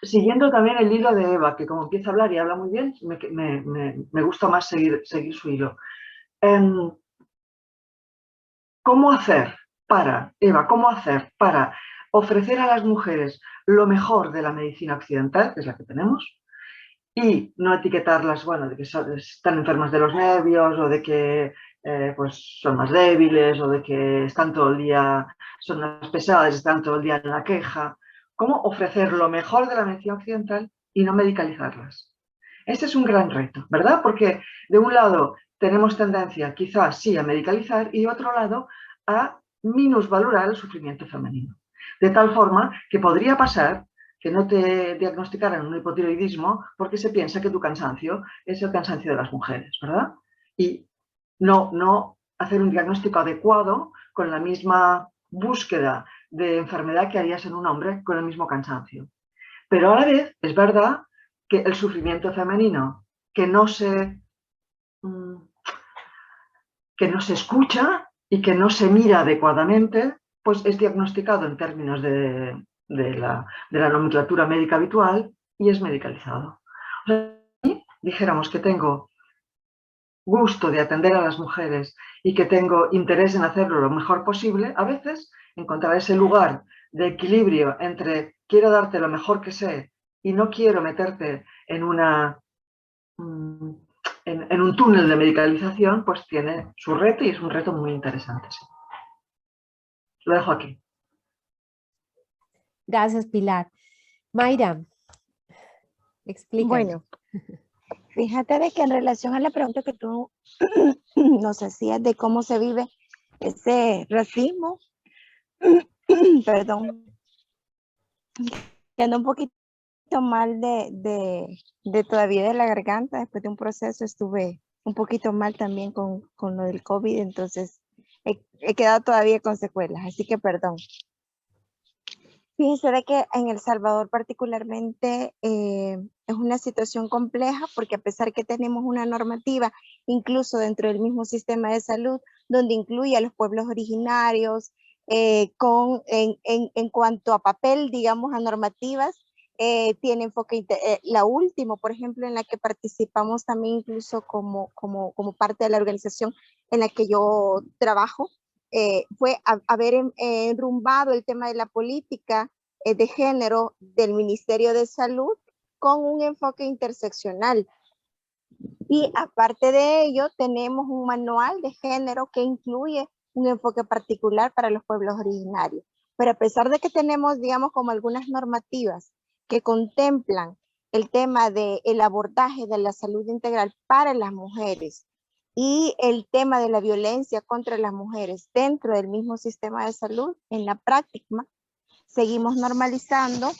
Siguiendo también el hilo de Eva, que como empieza a hablar y habla muy bien, me gusta más seguir su hilo. ¿Cómo hacer para ofrecer a las mujeres lo mejor de la medicina occidental, que es la que tenemos, y no etiquetarlas, bueno, de que están enfermas de los nervios, o de que pues son más débiles, o de que están todo el día, son más pesadas, están todo el día en la queja? ¿Cómo ofrecer lo mejor de la medicina occidental y no medicalizarlas? Este es un gran reto, ¿verdad? Porque de un lado tenemos tendencia quizás sí a medicalizar, y de otro lado a minusvalorar el sufrimiento femenino. De tal forma que podría pasar que no te diagnosticaran un hipotiroidismo porque se piensa que tu cansancio es el cansancio de las mujeres, ¿verdad? Y no hacer un diagnóstico adecuado con la misma búsqueda de enfermedad que harías en un hombre con el mismo cansancio. Pero a la vez es verdad que el sufrimiento femenino que no se escucha y que no se mira adecuadamente, pues es diagnosticado en términos de la nomenclatura médica habitual y es medicalizado. O sea, si dijéramos que tengo gusto de atender a las mujeres y que tengo interés en hacerlo lo mejor posible, a veces encontrar ese lugar de equilibrio entre quiero darte lo mejor que sé y no quiero meterte en un túnel de medicalización, pues tiene su reto y es un reto muy interesante. Sí. Lo dejo aquí. Gracias, Pilar. Mayra, explícanos. Bueno, fíjate de que en relación a la pregunta que tú nos hacías de cómo se vive ese racismo, perdón, que ando un poquito mal de todavía de la garganta, después de un proceso estuve un poquito mal también con lo del COVID, entonces he quedado todavía con secuelas, así que perdón. Fíjense de que en El Salvador particularmente es una situación compleja porque a pesar que tenemos una normativa, incluso dentro del mismo sistema de salud, donde incluye a los pueblos originarios, en cuanto a papel, digamos, a normativas, tiene enfoque, la última, por ejemplo, en la que participamos también incluso como parte de la organización en la que yo trabajo, fue haber enrumbado el tema de la política de género del Ministerio de Salud con un enfoque interseccional. Y aparte de ello, tenemos un manual de género que incluye un enfoque particular para los pueblos originarios. Pero a pesar de que tenemos, digamos, como algunas normativas que contemplan el tema del abordaje de la salud integral para las mujeres y el tema de la violencia contra las mujeres dentro del mismo sistema de salud, en la práctica seguimos normalizando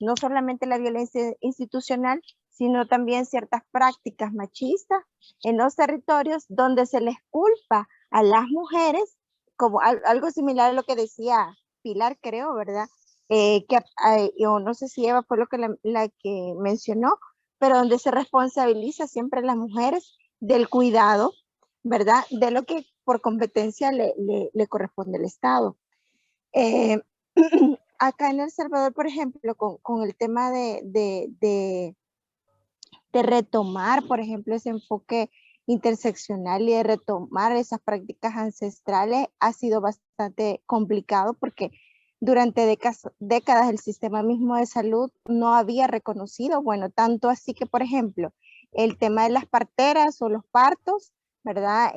no solamente la violencia institucional, sino también ciertas prácticas machistas en los territorios donde se les culpa a las mujeres, como algo similar a lo que decía Pilar, creo, ¿verdad? Yo no sé si Eva fue lo que la que mencionó, pero donde se responsabiliza siempre a las mujeres del cuidado, ¿verdad? De lo que por competencia le corresponde al Estado. Acá en El Salvador, por ejemplo, con el tema de retomar, por ejemplo, ese enfoque interseccional y de retomar esas prácticas ancestrales ha sido bastante complicado porque durante décadas el sistema mismo de salud no había reconocido, bueno, tanto así que, por ejemplo, el tema de las parteras o los partos, ¿verdad?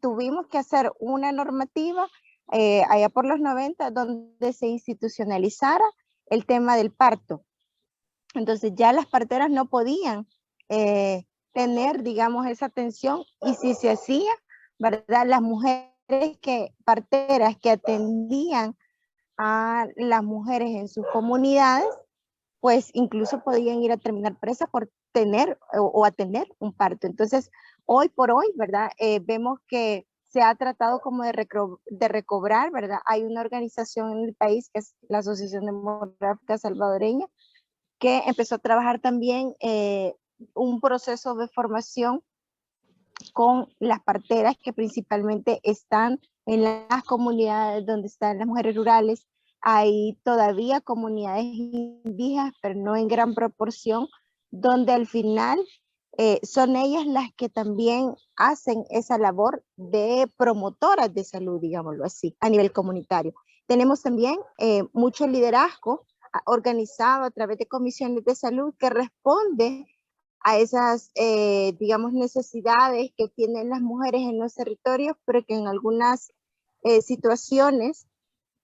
Tuvimos que hacer una normativa allá por los 90 donde se institucionalizara el tema del parto. Entonces ya las parteras no podían tener, digamos, esa atención y si se hacía, ¿verdad? Las mujeres parteras que atendían a las mujeres en sus comunidades, pues incluso podían ir a terminar presas por tener o atender un parto. Entonces, hoy por hoy, ¿verdad? Vemos que se ha tratado como de recobrar, ¿verdad? Hay una organización en el país que es la Asociación Demográfica Salvadoreña, que empezó a trabajar también un proceso de formación con las parteras que principalmente están en las comunidades donde están las mujeres rurales. Hay todavía comunidades indígenas, pero no en gran proporción, donde al final son ellas las que también hacen esa labor de promotoras de salud, digámoslo así, a nivel comunitario. Tenemos también mucho liderazgo organizado a través de comisiones de salud que responde a esas, digamos, necesidades que tienen las mujeres en los territorios, pero que en algunas situaciones,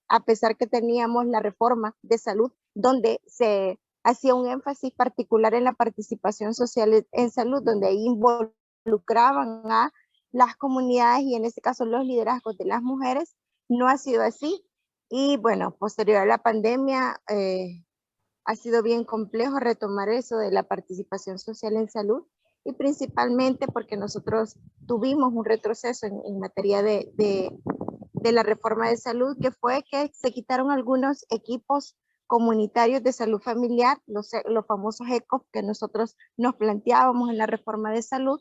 a pesar que teníamos la reforma de salud, donde se hacía un énfasis particular en la participación social en salud, donde ahí involucraban a las comunidades y en este caso los liderazgos de las mujeres, no ha sido así. Y bueno, posterior a la pandemia, ha sido bien complejo retomar eso de la participación social en salud y principalmente porque nosotros tuvimos un retroceso en materia de la reforma de salud, que fue que se quitaron algunos equipos comunitarios de salud familiar, los famosos ECOF que nosotros nos planteábamos en la reforma de salud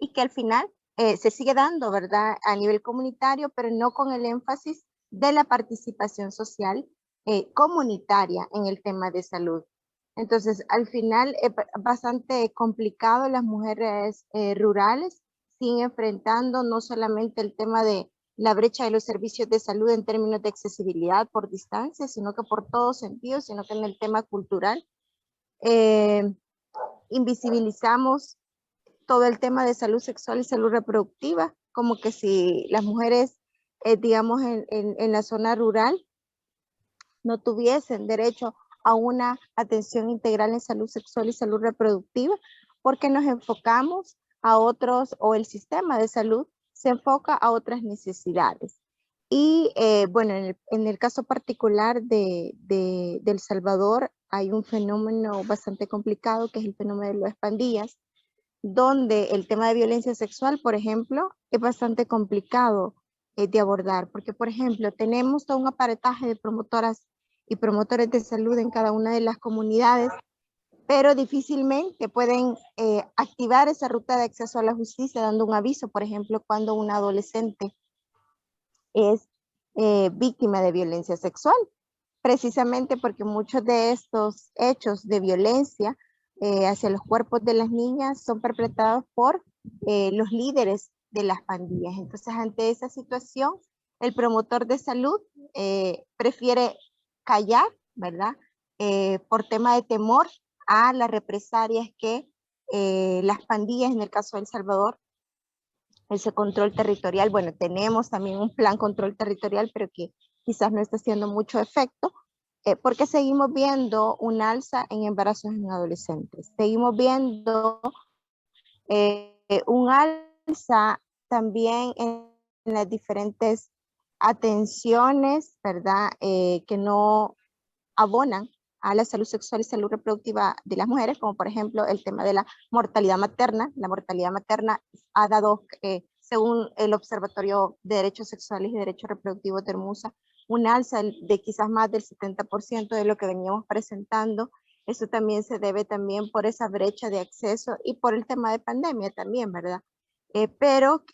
y que al final se sigue dando, ¿verdad? A nivel comunitario, pero no con el énfasis de la participación social comunitaria en el tema de salud. Entonces, al final es bastante complicado. Las mujeres rurales siguen enfrentando no solamente el tema de la brecha de los servicios de salud en términos de accesibilidad por distancia, sino que por todos sentidos, sino que en el tema cultural. Invisibilizamos todo el tema de salud sexual y salud reproductiva, como que si las mujeres, digamos, en la zona rural no tuviesen derecho a una atención integral en salud sexual y salud reproductiva, porque nos enfocamos a otros, o el sistema de salud se enfoca a otras necesidades. Y bueno, en el caso particular de El Salvador, hay un fenómeno bastante complicado que es el fenómeno de las pandillas, donde el tema de violencia sexual, por ejemplo, es bastante complicado de abordar, porque, por ejemplo, tenemos todo un aparataje de promotoras y promotores de salud en cada una de las comunidades, pero difícilmente pueden activar esa ruta de acceso a la justicia dando un aviso, por ejemplo, cuando un adolescente es víctima de violencia sexual, precisamente porque muchos de estos hechos de violencia hacia los cuerpos de las niñas son perpetrados por los líderes de las pandillas. Entonces, ante esa situación, el promotor de salud prefiere callar, ¿verdad? Por tema de temor a las represalias que las pandillas, en el caso de El Salvador, ese control territorial, bueno, tenemos también un plan control territorial, pero que quizás no está haciendo mucho efecto, porque seguimos viendo un alza en embarazos en adolescentes. Seguimos viendo un alza también en las diferentes atenciones, ¿verdad? Que no abonan a la salud sexual y salud reproductiva de las mujeres, como por ejemplo el tema de la mortalidad materna. La mortalidad materna ha dado, según el Observatorio de Derechos Sexuales y Derechos Reproductivos de Hermosa, un alza de quizás más del 70% de lo que veníamos presentando. Eso también se debe también por esa brecha de acceso y por el tema de pandemia también, ¿verdad? Pero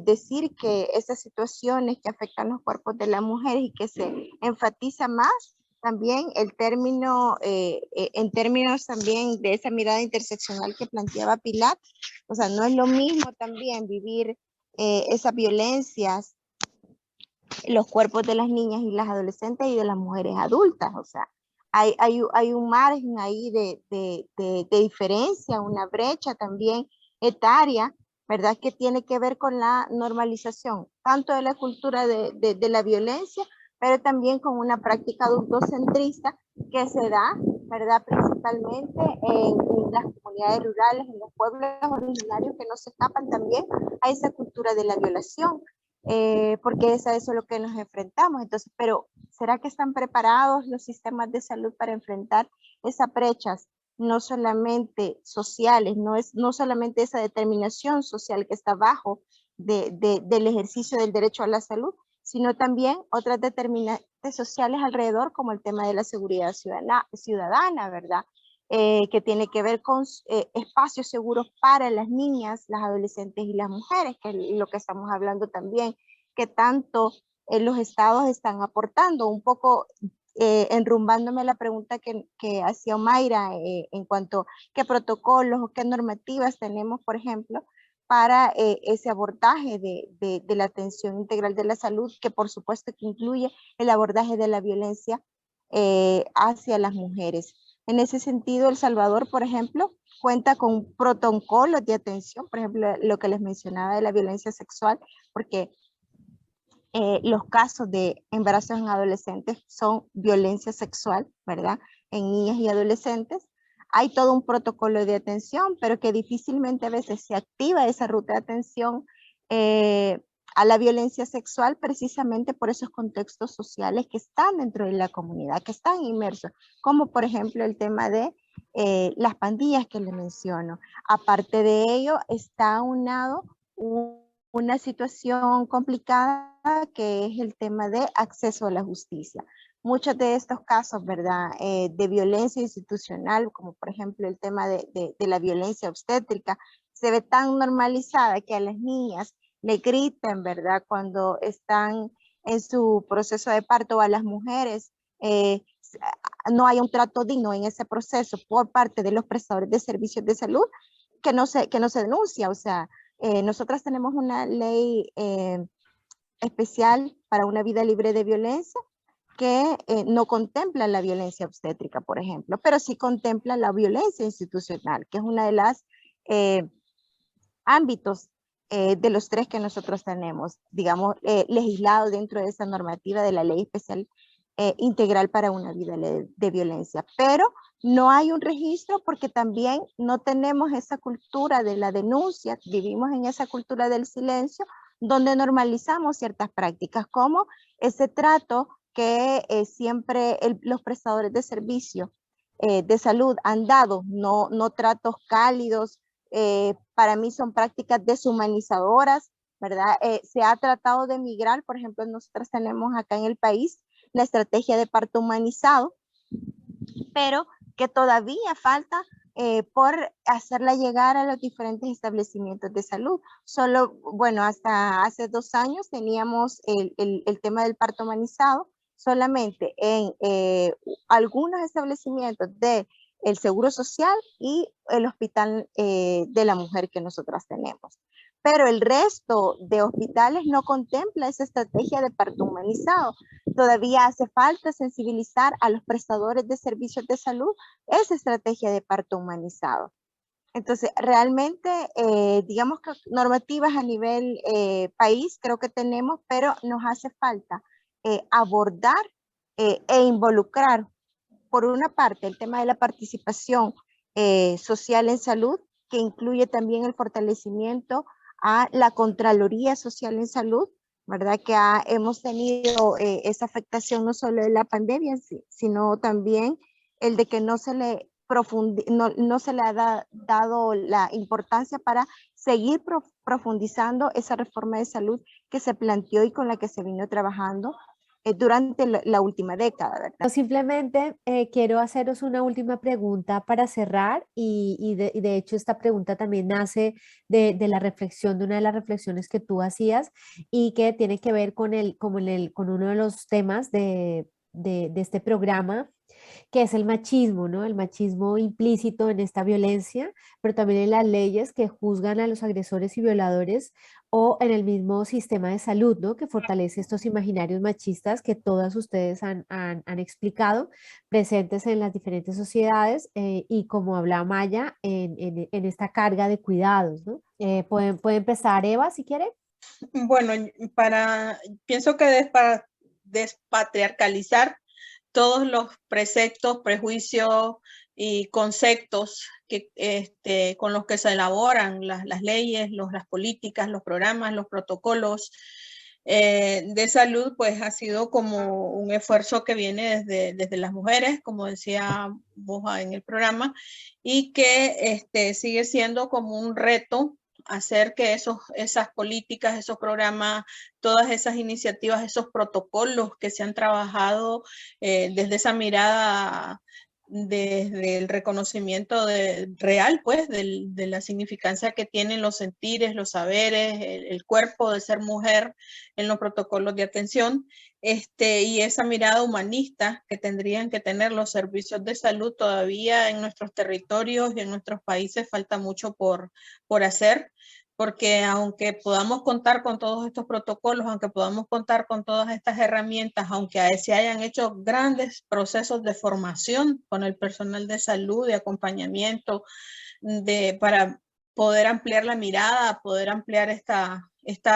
decir que esas situaciones que afectan los cuerpos de las mujeres y que se enfatiza más también el término, en términos también de esa mirada interseccional que planteaba Pilar, o sea, no es lo mismo también vivir esas violencias en los cuerpos de las niñas y las adolescentes y de las mujeres adultas, o sea, hay un margen ahí de diferencia, una brecha también etaria, ¿verdad? Que tiene que ver con la normalización, tanto de la cultura de la violencia, pero también con una práctica adultocentrista que se da, ¿verdad? Principalmente en las comunidades rurales, en los pueblos originarios que no se escapan también a esa cultura de la violación, porque es a eso lo que nos enfrentamos. Entonces, pero ¿será que están preparados los sistemas de salud para enfrentar esas brechas? No solamente sociales, no solamente esa determinación social que está abajo del ejercicio del derecho a la salud, sino también otras determinantes sociales alrededor, como el tema de la seguridad ciudadana, ¿verdad? Que tiene que ver con espacios seguros para las niñas, las adolescentes y las mujeres, que es lo que estamos hablando también, que tanto los estados están aportando. Un poco enrumbándome la pregunta que hacía Omaira en cuanto a qué protocolos o qué normativas tenemos, por ejemplo, para ese abordaje de la atención integral de la salud, que por supuesto que incluye el abordaje de la violencia hacia las mujeres. En ese sentido, El Salvador, por ejemplo, cuenta con protocolos de atención, por ejemplo, lo que les mencionaba de la violencia sexual, porque los casos de embarazos en adolescentes son violencia sexual, ¿verdad? En niñas y adolescentes. Hay todo un protocolo de atención, pero que difícilmente a veces se activa esa ruta de atención a la violencia sexual precisamente por esos contextos sociales que están dentro de la comunidad, que están inmersos, como por ejemplo el tema de las pandillas que le menciono. Aparte de ello, está aunado una situación complicada que es el tema de acceso a la justicia. Muchos de estos casos, ¿verdad?, de violencia institucional, como por ejemplo el tema de la violencia obstétrica, se ve tan normalizada que a las niñas le griten, ¿verdad?, cuando están en su proceso de parto, a las mujeres, no hay un trato digno en ese proceso por parte de los prestadores de servicios de salud que no se denuncia. O sea, nosotras tenemos una ley especial para una vida libre de violencia que no contempla la violencia obstétrica, por ejemplo, pero sí contempla la violencia institucional, que es una de las ámbitos de los 3 que nosotros tenemos, digamos, legislado dentro de esa normativa de la ley especial integral para una vida de violencia. Pero no hay un registro porque también no tenemos esa cultura de la denuncia, vivimos en esa cultura del silencio, donde normalizamos ciertas prácticas, como ese trato que siempre los prestadores de servicio de salud han dado, no tratos cálidos, para mí son prácticas deshumanizadoras, ¿verdad? Se ha tratado de migrar, por ejemplo, nosotros tenemos acá en el país la estrategia de parto humanizado, pero que todavía falta por hacerla llegar a los diferentes establecimientos de salud. Solo, bueno, hasta hace 2 años teníamos el tema del parto humanizado solamente en algunos establecimientos de el Seguro Social y el Hospital de la Mujer que nosotras tenemos. Pero el resto de hospitales no contempla esa estrategia de parto humanizado. Todavía hace falta sensibilizar a los prestadores de servicios de salud esa estrategia de parto humanizado. Entonces, realmente, digamos que normativas a nivel país creo que tenemos, pero nos hace falta abordar e involucrar, por una parte, el tema de la participación social en salud, que incluye también el fortalecimiento a la Contraloría Social en Salud, ¿verdad? Que hemos tenido esa afectación no solo de la pandemia, sino también el de que no se le ha dado la importancia para seguir profundizando esa reforma de salud que se planteó y con la que se vino trabajando durante la última década, ¿verdad? Simplemente quiero haceros una última pregunta para cerrar y de hecho esta pregunta también nace de la reflexión, de una de las reflexiones que tú hacías y que tiene que ver con uno de los temas de este programa, que es el machismo, ¿no? El machismo implícito en esta violencia, pero también en las leyes que juzgan a los agresores y violadores o en el mismo sistema de salud, ¿no? Que fortalece estos imaginarios machistas que todas ustedes han explicado, presentes en las diferentes sociedades y como hablaba Maya, en esta carga de cuidados, ¿no? Puede empezar Eva, si quiere. Bueno, pienso que para despatriarcalizar todos los preceptos, prejuicios y conceptos con los que se elaboran las leyes, las políticas, los programas, los protocolos de salud, pues ha sido como un esfuerzo que viene desde las mujeres, como decía vos en el programa, y que sigue siendo como un reto hacer que esas políticas, esos programas, todas esas iniciativas, esos protocolos que se han trabajado desde esa mirada, desde el reconocimiento real, pues, de la significancia que tienen los sentires, los saberes, el cuerpo de ser mujer en los protocolos de atención, y esa mirada humanista que tendrían que tener los servicios de salud. Todavía en nuestros territorios y en nuestros países falta mucho por hacer, porque aunque podamos contar con todos estos protocolos, aunque podamos contar con todas estas herramientas, aunque se hayan hecho grandes procesos de formación con el personal de salud, de acompañamiento, para poder ampliar la mirada, poder ampliar esta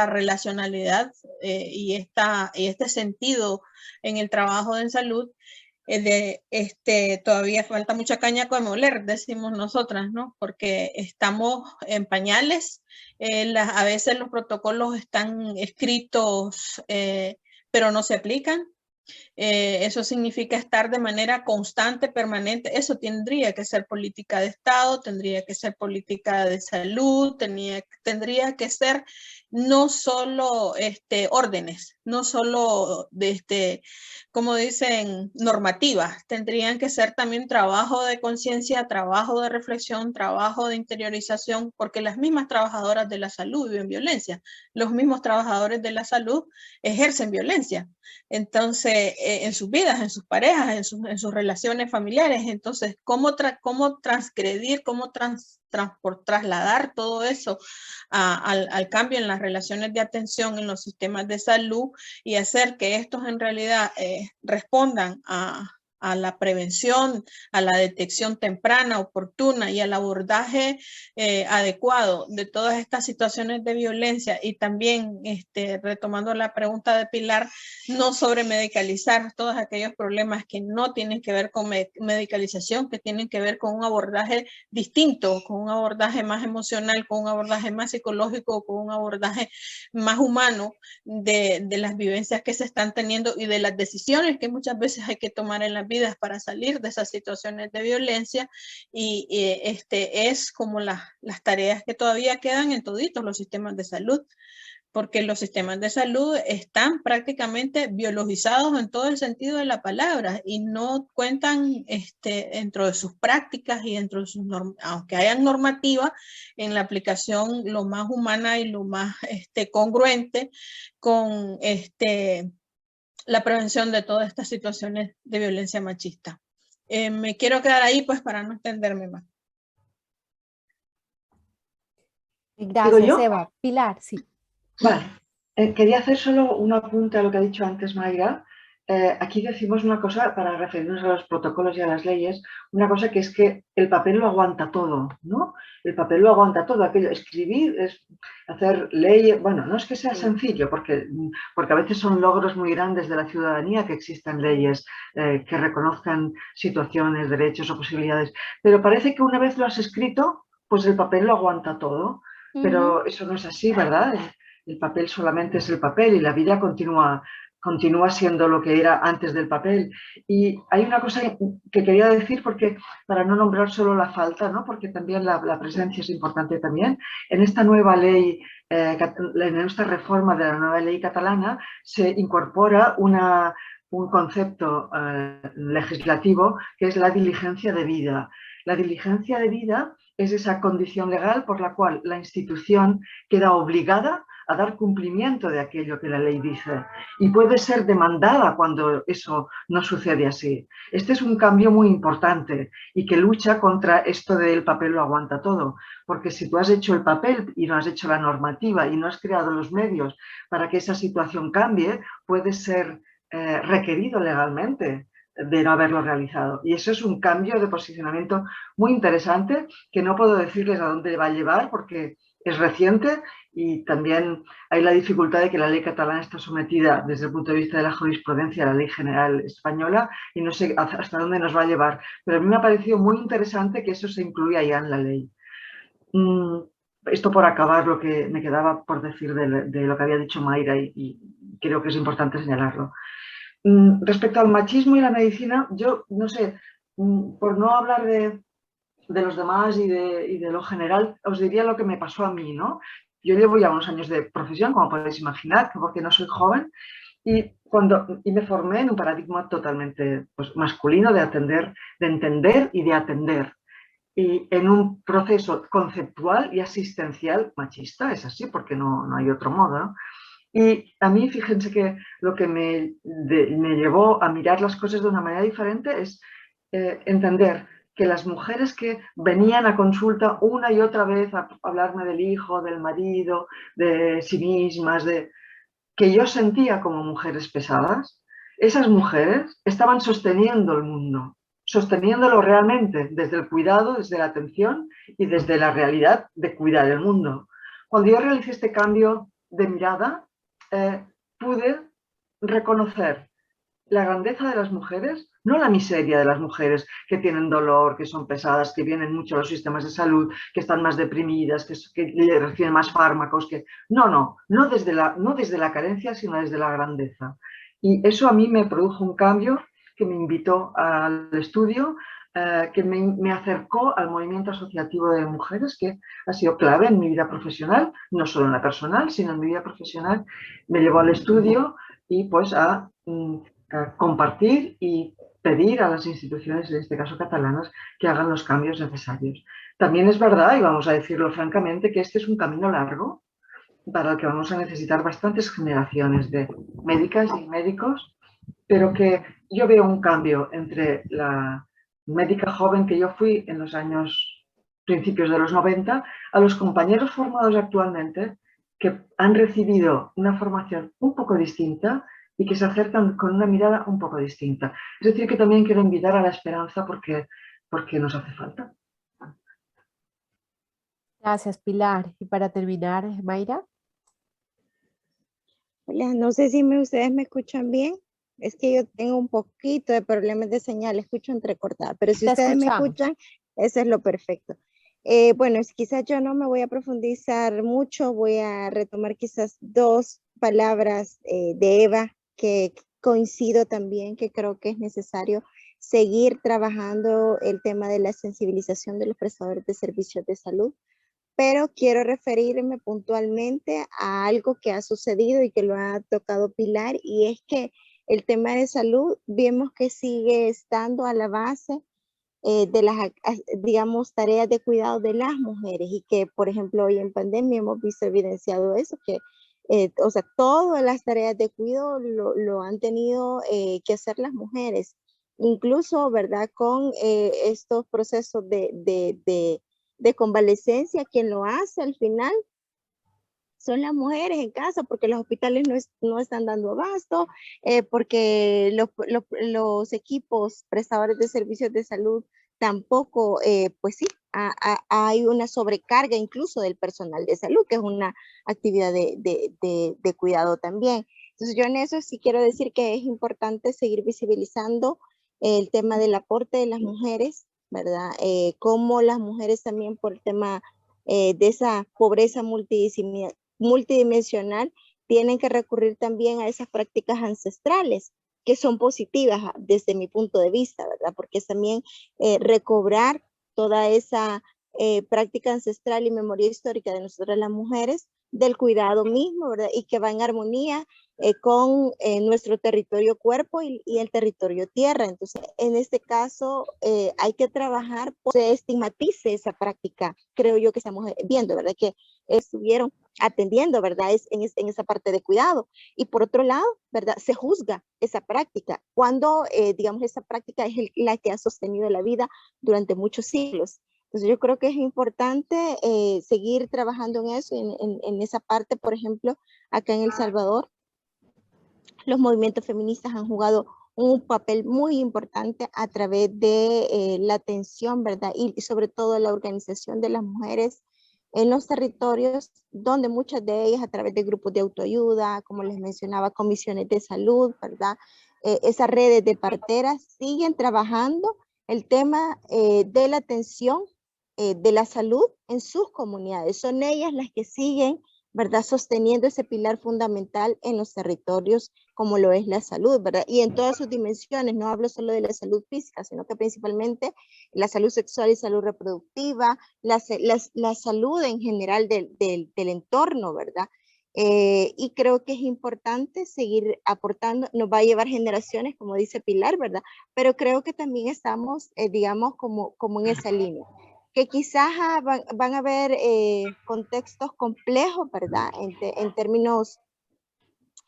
relacionalidad y este sentido en el trabajo en salud, todavía falta mucha caña que moler, decimos nosotras, ¿no? Porque estamos en pañales, a veces los protocolos están escritos, pero no se aplican. Eso significa estar de manera constante, permanente. Eso tendría que ser política de Estado, tendría que ser política de salud, tendría que ser no solo órdenes, no solo como dicen, normativas. Tendrían que ser también trabajo de conciencia, trabajo de reflexión, trabajo de interiorización, porque las mismas trabajadoras de la salud viven violencia. Los mismos trabajadores de la salud ejercen violencia. Entonces, en sus vidas, en sus parejas, en sus relaciones familiares. Entonces, ¿cómo transgredir, cómo trasladar todo eso al cambio en las relaciones de atención en los sistemas de salud y hacer que estos en realidad respondan a la prevención, a la detección temprana, oportuna y al abordaje adecuado de todas estas situaciones de violencia? Y también, retomando la pregunta de Pilar, no sobremedicalizar todos aquellos problemas que no tienen que ver con medicalización, que tienen que ver con un abordaje distinto, con un abordaje más emocional, con un abordaje más psicológico, con un abordaje más humano de las vivencias que se están teniendo y de las decisiones que muchas veces hay que tomar en las vidas para salir de esas situaciones de violencia. Y es como las tareas que todavía quedan en toditos los sistemas de salud, porque los sistemas de salud están prácticamente biologizados en todo el sentido de la palabra y no cuentan dentro de sus prácticas y dentro de sus aunque hayan normativas, en la aplicación lo más humana y lo más congruente con la prevención de todas estas situaciones de violencia machista. Me quiero quedar ahí pues para no extenderme más. Gracias, Eva. Pilar, sí. Vale, quería hacer solo un apunte a lo que ha dicho antes Mayra. Aquí decimos una cosa, para referirnos a los protocolos y a las leyes, una cosa que es que el papel lo aguanta todo, ¿no? El papel lo aguanta todo, aquello, escribir, hacer leyes, bueno, no es que sea sencillo, porque a veces son logros muy grandes de la ciudadanía que existan leyes que reconozcan situaciones, derechos o posibilidades, pero parece que una vez lo has escrito, pues el papel lo aguanta todo, pero eso no es así, ¿verdad? El papel solamente es el papel y la vida continúa siendo lo que era antes del papel. Y hay una cosa que quería decir, porque para no nombrar solo la falta, ¿no? Porque también la presencia es importante también. En esta nueva ley, en esta reforma de la nueva ley catalana, se incorpora un concepto legislativo que es la diligencia debida. La diligencia debida es esa condición legal por la cual la institución queda obligada a dar cumplimiento de aquello que la ley dice y puede ser demandada cuando eso no sucede así. Este es un cambio muy importante y que lucha contra esto del papel lo aguanta todo, porque si tú has hecho el papel y no has hecho la normativa y no has creado los medios para que esa situación cambie, puede ser requerido legalmente de no haberlo realizado. Y eso es un cambio de posicionamiento muy interesante que no puedo decirles a dónde va a llevar porque es reciente y también hay la dificultad de que la ley catalana está sometida desde el punto de vista de la jurisprudencia a la ley general española y no sé hasta dónde nos va a llevar. Pero a mí me ha parecido muy interesante que eso se incluya ya en la ley. Esto por acabar lo que me quedaba por decir de lo que había dicho Mayra y creo que es importante señalarlo. Respecto al machismo y la medicina, yo no sé, por no hablar de los demás y de lo general, os diría lo que me pasó a mí, ¿no? Yo llevo ya unos años de profesión, como podéis imaginar, porque no soy joven, y me formé en un paradigma totalmente pues, masculino de entender y de atender. Y en un proceso conceptual y asistencial machista, es así, porque no hay otro modo, ¿no? Y a mí, fíjense que lo que me llevó a mirar las cosas de una manera diferente es entender que las mujeres que venían a consulta una y otra vez a hablarme del hijo, del marido, de sí mismas, que yo sentía como mujeres pesadas, esas mujeres estaban sosteniendo el mundo, sosteniéndolo realmente desde el cuidado, desde la atención y desde la realidad de cuidar el mundo. Cuando yo realicé este cambio de mirada, pude reconocer la grandeza de las mujeres no la miseria de las mujeres que tienen dolor, que son pesadas, que vienen mucho a los sistemas de salud, que están más deprimidas, que reciben más fármacos. No desde la carencia, sino desde la grandeza. Y eso a mí me produjo un cambio que me invitó al estudio, que me acercó al movimiento asociativo de mujeres, que ha sido clave en mi vida profesional, no solo en la personal, sino en mi vida profesional. Me llevó al estudio y pues a compartir y pedir a las instituciones, en este caso catalanas, que hagan los cambios necesarios. También es verdad, y vamos a decirlo francamente, que este es un camino largo para el que vamos a necesitar bastantes generaciones de médicas y médicos, pero que yo veo un cambio entre la médica joven que yo fui en los años principios de los 90 a los compañeros formados actualmente que han recibido una formación un poco distinta y que se acercan con una mirada un poco distinta. Es decir, que también quiero invitar a la esperanza porque nos hace falta. Gracias, Pilar. Y para terminar, Mayra. Hola, no sé si ustedes me escuchan bien. Es que yo tengo un poquito de problemas de señal, escucho entrecortada, pero si Te ustedes me escuchamos. escuchan, eso es lo perfecto. Bueno, quizás yo no me voy a profundizar mucho, voy a retomar quizás dos palabras de Eva que coincido también, que creo que es necesario seguir trabajando el tema de la sensibilización de los prestadores de servicios de salud, pero quiero referirme puntualmente a algo que ha sucedido y que lo ha tocado Pilar, y es que el tema de salud vemos que sigue estando a la base de las, digamos, tareas de cuidado de las mujeres, y que, por ejemplo, hoy en pandemia hemos visto evidenciado eso, que, o sea, todas las tareas de cuidado lo han tenido que hacer las mujeres, incluso, ¿verdad? Con estos procesos de convalecencia, quien lo hace al final son las mujeres en casa, porque los hospitales no están dando abasto, porque los equipos prestadores de servicios de salud tampoco, pues sí, hay una sobrecarga incluso del personal de salud, que es una actividad de cuidado también. Entonces yo en eso sí quiero decir que es importante seguir visibilizando el tema del aporte de las mujeres, ¿verdad? Cómo las mujeres también por el tema de esa pobreza multidimensional, tienen que recurrir también a esas prácticas ancestrales, que son positivas desde mi punto de vista, ¿verdad? Porque es también recobrar toda esa práctica ancestral y memoria histórica de nosotras las mujeres, del cuidado mismo, ¿verdad? Y que va en armonía con nuestro territorio cuerpo y el territorio tierra. Entonces, en este caso, hay que trabajar por que se estigmatice esa práctica, creo yo que estamos viendo, ¿verdad? Que estuvieron atendiendo, ¿verdad? En esa parte de cuidado. Y por otro lado, ¿verdad? Se juzga esa práctica cuando, digamos, esa práctica es la que ha sostenido la vida durante muchos siglos. Entonces yo creo que es importante seguir trabajando en eso, en esa parte. Por ejemplo, acá en El Salvador, los movimientos feministas han jugado un papel muy importante a través de la atención, ¿verdad? Y sobre todo la organización de las mujeres en los territorios, donde muchas de ellas a través de grupos de autoayuda, como les mencionaba, comisiones de salud, ¿verdad? Esas redes de parteras siguen trabajando el tema de la atención de la salud en sus comunidades. Son ellas las que siguen, ¿verdad? Sosteniendo ese pilar fundamental en los territorios como lo es la salud, ¿verdad? Y en todas sus dimensiones, no hablo solo de la salud física, sino que principalmente la salud sexual y salud reproductiva, la salud en general del entorno, ¿verdad? Y creo que es importante seguir aportando, nos va a llevar generaciones, como dice Pilar, ¿verdad? Pero creo que también estamos, digamos, como en esa línea, que quizás van a haber contextos complejos, ¿verdad? En términos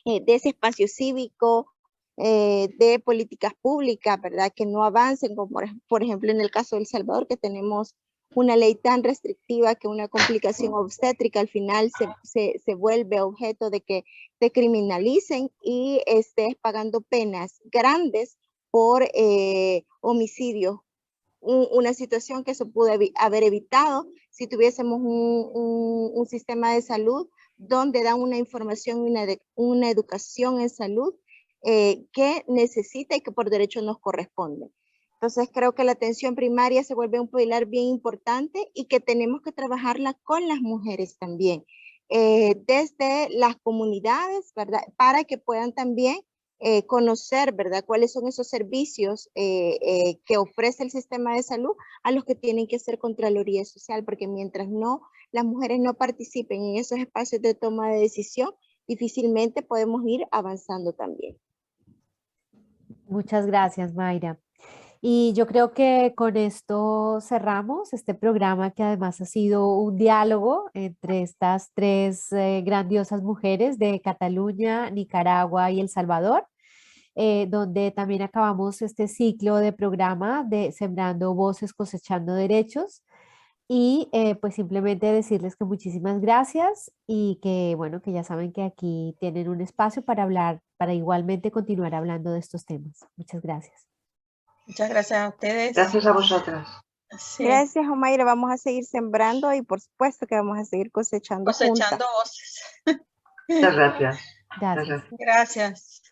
de ese espacio cívico, de políticas públicas, ¿verdad? Que no avancen, como por ejemplo en el caso de El Salvador, que tenemos una ley tan restrictiva que una complicación obstétrica al final se vuelve objeto de que te criminalicen y estés pagando penas grandes por homicidios. Una situación que se pudo haber evitado si tuviésemos un sistema de salud donde dan una información y una educación en salud que necesita y que por derecho nos corresponde. Entonces creo que la atención primaria se vuelve un pilar bien importante y que tenemos que trabajarla con las mujeres también, desde las comunidades, ¿verdad? Para que puedan también conocer, ¿verdad? Cuáles son esos servicios que ofrece el sistema de salud a los que tienen que hacer Contraloría Social, porque mientras las mujeres no participen en esos espacios de toma de decisión, difícilmente podemos ir avanzando también. Muchas gracias, Mayra. Y yo creo que con esto cerramos este programa que además ha sido un diálogo entre estas tres grandiosas mujeres de Cataluña, Nicaragua y El Salvador, donde también acabamos este ciclo de programa de Sembrando Voces, Cosechando Derechos. Y pues simplemente decirles que muchísimas gracias y que bueno, que ya saben que aquí tienen un espacio para hablar, para igualmente continuar hablando de estos temas. Muchas gracias. Muchas gracias a ustedes. Gracias a vosotras. Sí, Gracias, Omaira. Vamos a seguir sembrando y por supuesto que vamos a seguir cosechando juntas. cosechando voces. Muchas gracias. Gracias. Gracias. Gracias.